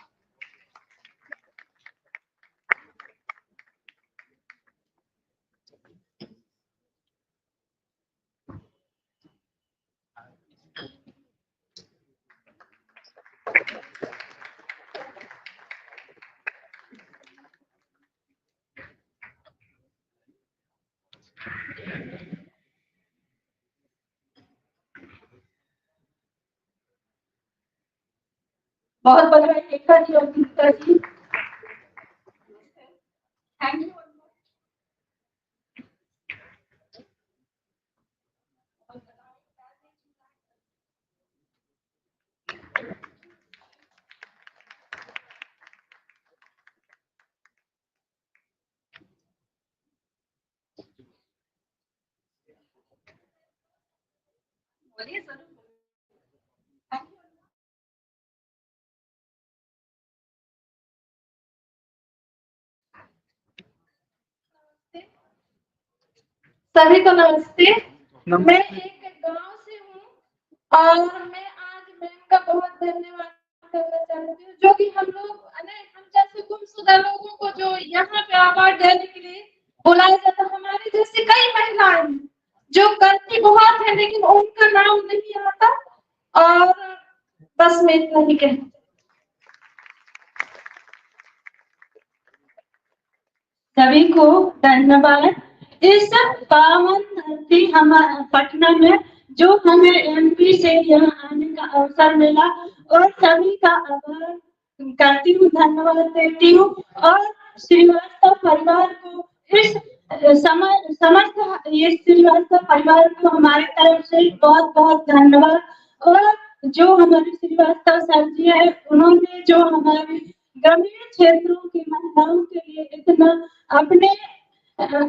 Speaker 3: बहुत बधाई रेखा जी और गीता जी। Thank you. बोलिए जरूर।
Speaker 8: सभी को नमस्ते। मैं एक गांव से हूँ और मैं आज मैम का बहुत धन्यवाद करना चाहती हूँ, जो कि हम जैसे गुमशुदा लोगों को जो यहाँ पे अवार्ड देने के लिए बुलाया जाता है। हमारे जैसे कई महिलाएं हैं जो करती बहुत है लेकिन उनका नाम नहीं आता। और बस मैं इतना ही कहना सभी को धन्यवाद। इस पावन धरती हमारे पटना में जो हमें एमपी से यहाँ आने का अवसर मिला और सभी का आभार करती हूँ, धन्यवाद देती हूँ। और श्रीवास्तव परिवार को इस समस्त ये श्रीवास्तव परिवार को हमारी तरफ से बहुत बहुत धन्यवाद। और जो हमारे श्रीवास्तव सर जी है, उन्होंने जो हमारे ग्रामीण क्षेत्रों की महिलाओं के लिए इतना अपने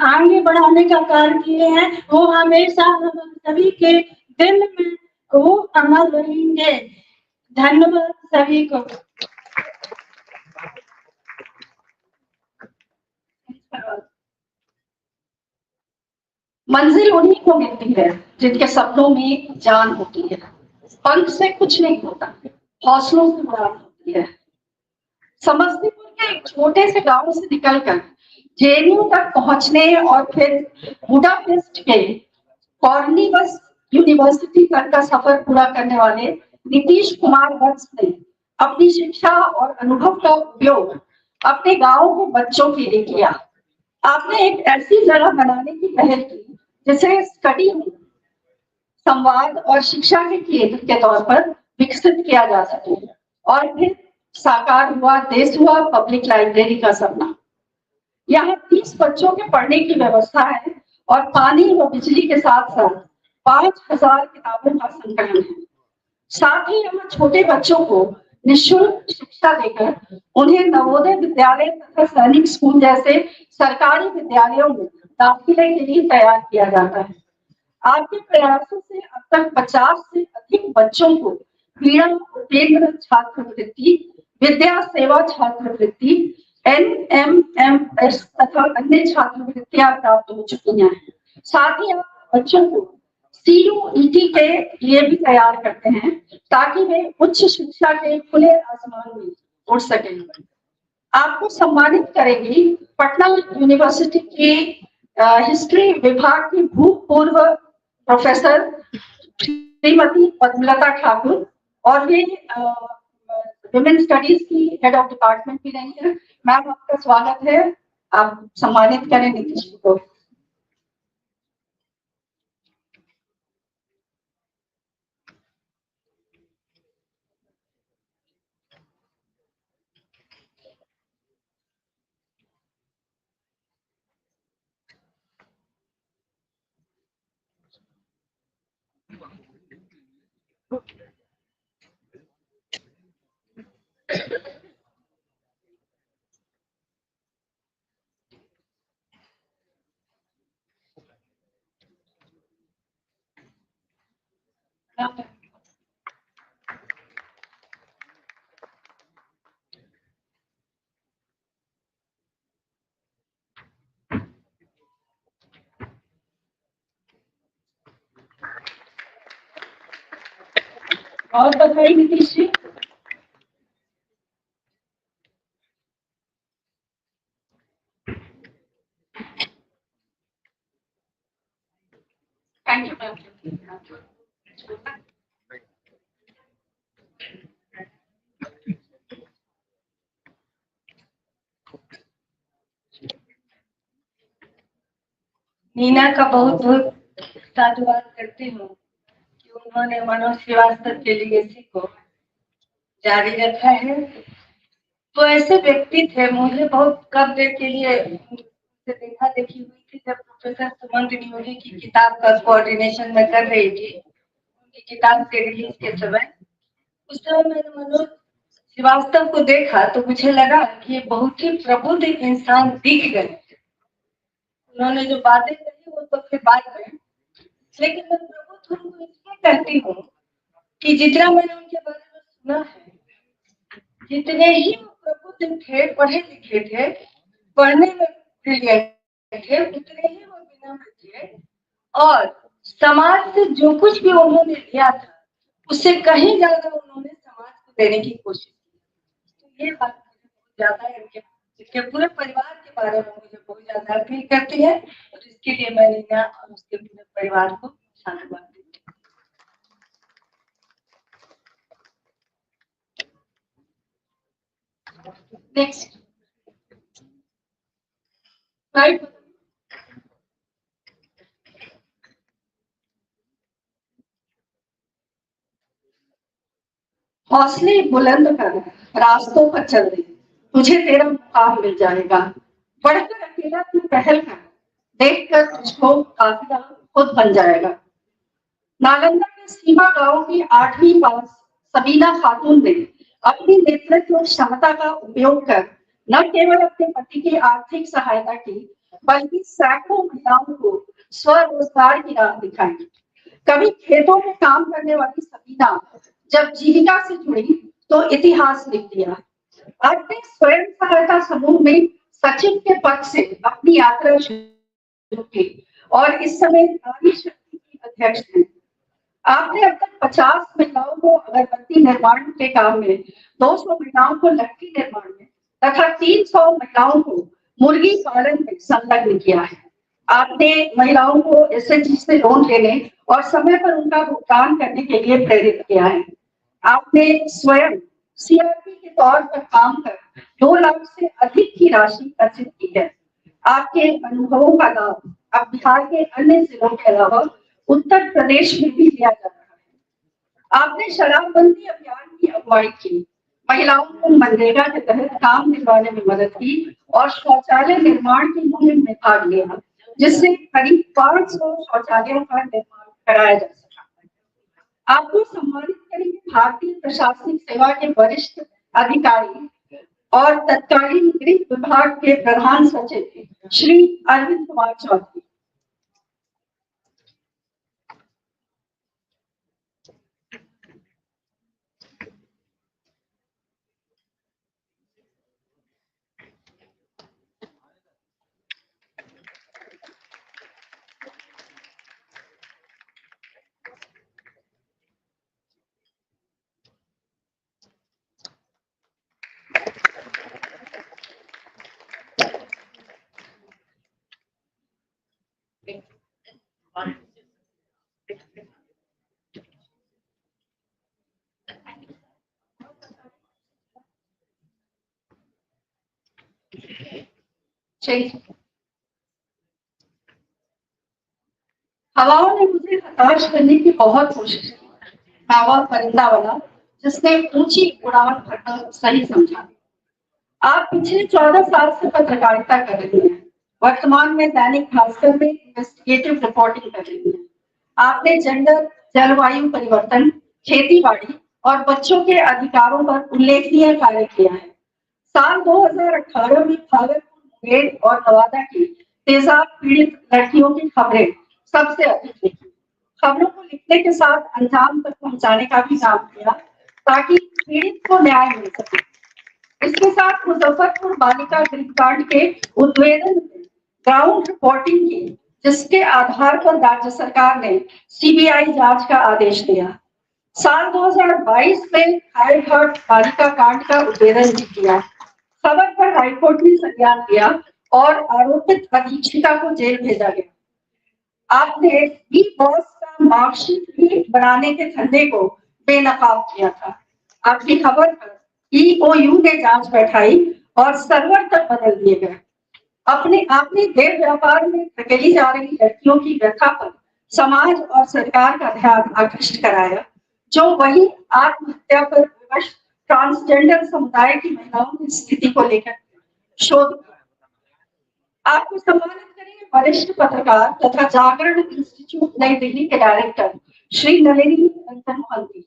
Speaker 8: आगे बढ़ाने का कार्य किए हैं, वो हमेशा हम सभी के दिल में वो अमर रहेंगे। धन्यवाद सभी को।
Speaker 3: मंजिल उन्हीं को मिलती है जिनके सपनों में जान होती है। पंख से कुछ नहीं होता, हौसलों से उड़ान होती है। समस्तीपुर के एक छोटे से गांव से निकलकर जेएनयू तक पहुंचने और फिर बुडापेस्ट के कॉर्निवस यूनिवर्सिटी तक का सफर पूरा करने वाले नीतीश कुमार वत्स ने अपनी शिक्षा और अनुभव का उपयोग अपने गांव के बच्चों के लिए किया। आपने एक ऐसी जगह बनाने की पहल की जिसे स्टडी संवाद और शिक्षा के केंद्र के तौर पर विकसित किया जा सके। और फिर साकार हुआ देश हुआ पब्लिक लाइब्रेरी का सपना। यहाँ 30 बच्चों के पढ़ने की व्यवस्था है और पानी व बिजली के साथ साथ 5000 किताबों का संकलन है। साथ ही यहाँ छोटे बच्चों को निःशुल्क शिक्षा देकर उन्हें नवोदय विद्यालय तथा सैनिक स्कूल जैसे सरकारी विद्यालयों में दाखिले के लिए तैयार किया जाता है। आपके प्रयासों से अब तक 50 से अधिक बच्चों को पीड़ा उपेंद्र छात्रवृत्ति, विद्या सेवा छात्रवृत्ति, NMMS तथा अन्य छात्रवृत्तियां प्राप्त हो चुकी हैं। साथ ही आप बच्चों को CUET के लिए भी तैयार करते हैं ताकि वे उच्च शिक्षा के खुले आसमान में उड़ सकें। आपको सम्मानित करेंगी पटना यूनिवर्सिटी की हिस्ट्री विभाग की भूतपूर्व प्रोफेसर श्रीमती पद्मलता ठाकुर, और वे वुमेन स्टडीज की हेड ऑफ डिपार्टमेंट भी रही है। मैम, आपका स्वागत है, आप सम्मानित करें नीतीश जी को। और बताइए Nitish ji. Thank you ma'am.
Speaker 8: Neena का बहुत बहुत साधुवाद करती हूँ कि उन्होंने मनोज श्रीवास्तव के लेगेसी को जारी रखा है। तो ऐसे व्यक्ति थे, मुझे बहुत कम देर के लिए उनसे देखा देखी हुई थी जब प्रोफेसर सुमंत नियोगी की किताब का कोऑर्डिनेशन में कर रही थी, उनकी किताब के रिलीज के समय। उस समय मैंने मनोज श्रीवास्तव को देखा तो मुझे लगा कि ये बहुत ही प्रबुद्ध इंसान दिख गए। उन्होंने जो बातें कही वो तो फिर बात है, लेकिन मैं प्रबुद्ध उनको इसलिए कहती हूँ कि जितना मैंने उनके बारे में सुना है, जितने ही वो प्रबुद्ध थे, पढ़े लिखे थे, पढ़ने में ब्रिलियंट थे, उतने ही वो विनम्र थे। और समाज से जो कुछ भी उन्होंने लिया था उससे कहीं ज्यादा उन्होंने समाज को देने की कोशिश की। तो ये बात मुझे बहुत ज्यादा इनके पूरे परिवार के बारे में मुझे बहुत ज्यादा अपील करती है, और इसके लिए मैं नीना और उसके पूरे परिवार को साधुवाद देती हूँ।
Speaker 3: नेक्स्ट। राइट। हौसले बुलंद कर रास्तों पर चल रही, तुझे तेरा मुकाम मिल जाएगा। बढ़कर अकेला तू पहल कर, देखकर तुझको काफिला खुद बन जाएगा। नालंदा के सीमा गांव की 8वीं पास सबीना खातून ने अपनी नेतृत्व क्षमता का उपयोग कर न केवल अपने पति की आर्थिक सहायता की, बल्कि सैकड़ों महिलाओं को स्वरोजगार की राह दिखाई। कभी खेतों में काम करने वाली सबीना जब जीविका से जुड़ी तो इतिहास लिख दिया। अपने स्वयं सहायता समूह में सचिव के पद से अपनी यात्रा शुरू की और इस समय नारी शक्ति की अध्यक्ष हैं। आपने अब तक 50 महिलाओं को अगरबत्ती निर्माण के काम में, 200 महिलाओं को लकड़ी निर्माण में तथा 300 महिलाओं को मुर्गी पालन में संलग्न किया है। आपने महिलाओं को एसएचजी से लोन लेने और समय पर उनका भुगतान करने के लिए प्रेरित किया है। आपने स्वयं सीआरपी के तौर पर काम कर 2 लाख से अधिक की राशि अर्जित की है। आपके अनुभवों का लाभ अब बिहार के अन्य जिलों के अलावा उत्तर प्रदेश में भी लिया जा रहा है। आपने शराबबंदी अभियान की अगुवाई की, महिलाओं को मनरेगा के तहत काम दिलवाने में मदद की और शौचालय निर्माण की मुहिम में भाग लिया, जिससे करीब 500 शौचालयों का निर्माण कराया जा सका। आपको सम्मानित करेंगे भारतीय प्रशासनिक सेवा के वरिष्ठ अधिकारी और तत्कालीन गृह विभाग के प्रधान सचिव श्री अरविंद कुमार चौधरी। हवाओं ने मुझे हताश करने की बहुत कोशिश की। हवा परिंदा वाला जिसने ऊंची उड़ान भरना सही समझा। आप पिछले 14 साल से पत्रकारिता कर रही हैं। वर्तमान में दैनिक भास्कर में इन्वेस्टिगेटिव रिपोर्टिंग कर रही हैं। आपने जेंडर, जलवायु परिवर्तन, खेती बाड़ी और बच्चों के अधिकारों पर उल्लेखनीय कार्य किया है। साल 2018 में भागलपुर, मुंगेर और नवादा की तेजाब पीड़ित लड़कियों की खबरें सबसे अधिक लिखी। खबरों को लिखने के साथ अंजाम तक पहुंचाने का भी काम किया ताकि पीड़ित को न्याय मिल सके। इसके साथ मुजफ्फरपुर बालिका गृहकांड के उद्भेदन में ग्राउंड रिपोर्टिंग की, जिसके आधार पर राज्य सरकार ने सीबीआई जांच का आदेश दिया। साल 2022 में हाईघाट बालिका कांड का उद्भेदन भी किया। खबर पर हाईकोर्ट ने संज्ञान लिया और आरोपित अधीक्षिका को जेल भेजा गया। आपने ई बॉस का मार्कशीट भी बनाने के धंधे को बेनकाब किया था। आपकी खबर पर ईओयू ने जांच बैठाई और सर्वर तक बदल दिए गए। अपने आपने देह व्यापार में धकेली जा रही लड़कियों की व्यथा पर समाज और सरकार का ध्यान आकृष्ट कराया, जो वही आत्महत्या पर विवश ट्रांसजेंडर समुदाय की महिलाओं की स्थिति को लेकर शोध। आपको सम्मानित करेंगे वरिष्ठ पत्रकार तथा जागरण इंस्टीट्यूट नई दिल्ली के डायरेक्टर श्री नलिनी रंजन मोहंती।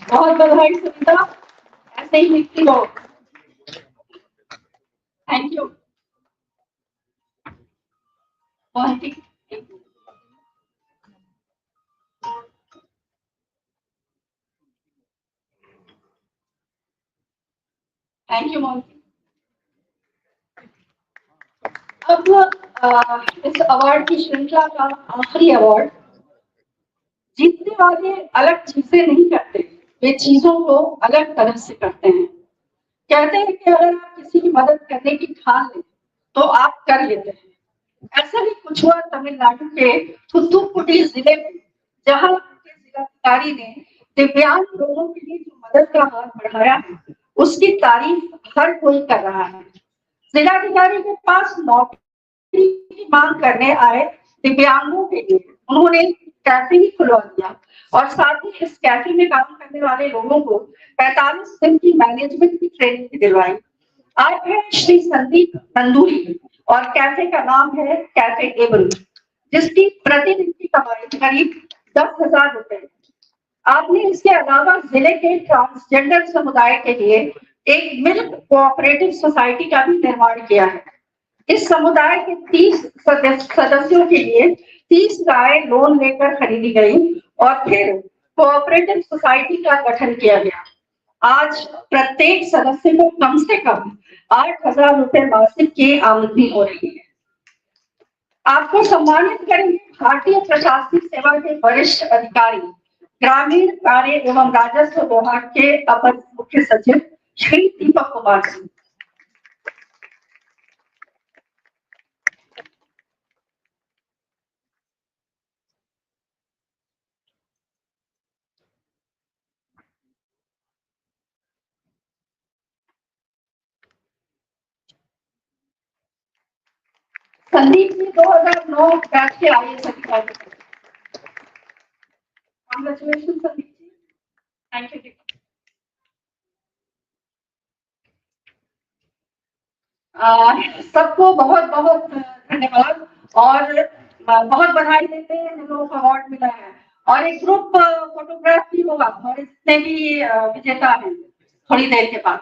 Speaker 3: बहुत बधाई सुनीता, ऐसे ही लिखती रहो। Thank you. Thank you Mohanty. अब इस अवार्ड की श्रृंखला का आखिरी अवार्ड, जीतने वाले अलग चीजें नहीं करते, वे चीजों को अलग तरह से करते हैं। कहते हैं कि अगर आप किसी की मदद करने की ठान लें तो आप कर लेते हैं। ऐसा ही कुछ हुआ तमिलनाडु के थुथुकुडी जिले में, जहां के जिलाधिकारी ने दिव्यांग लोगों के लिए जो मदद का हाथ बढ़ाया है, उसकी तारीफ हर कोई कर रहा है। जिलाधिकारी के पास नौकरी की मांग करने आए दिव्यांगों के लिए उन्होंने कैफे ही खुलवा दिया और साथ ही इस कैफे में काम करने वाले लोगों को 45 दिन की मैनेजमेंट की ट्रेनिंग भी दिलवाई। आज है श्री संदीप नंदूरी और कैफे का नाम है कैफे एबल, जिसकी प्रतिदिन की कमाई करीब 10,000 रुपए है। आपने इसके अलावा जिले के ट्रांसजेंडर समुदाय के लिए एक मिल्क कोऑपरेटिव सोसाइटी का भी निर्माण किया है। इस समुदाय के 30 सदस्यों के लिए 30 गाय लोन लेकर खरीदी गई और फिर कोऑपरेटिव सोसाइटी का गठन किया गया। आज प्रत्येक सदस्य को कम से कम 8,000 रुपए मासिक की आमदनी हो रही है। आपको सम्मानित करेंगे भारतीय प्रशासनिक सेवा के वरिष्ठ अधिकारी, ग्रामीण कार्य एवं राजस्व विभाग के अपर मुख्य सचिव श्री दीपक कुमार सिंह। संदीप जी 2009 बैच के IAS अधिकारी। Congratulation Sandeep ji, thank you. सबको बहुत बहुत धन्यवाद और बहुत बधाई देते हैं जिन लोगों को अवार्ड मिला है। और एक ग्रुप फोटोग्राफ भी होगा और इसमें भी विजेता है थोड़ी देर के बाद।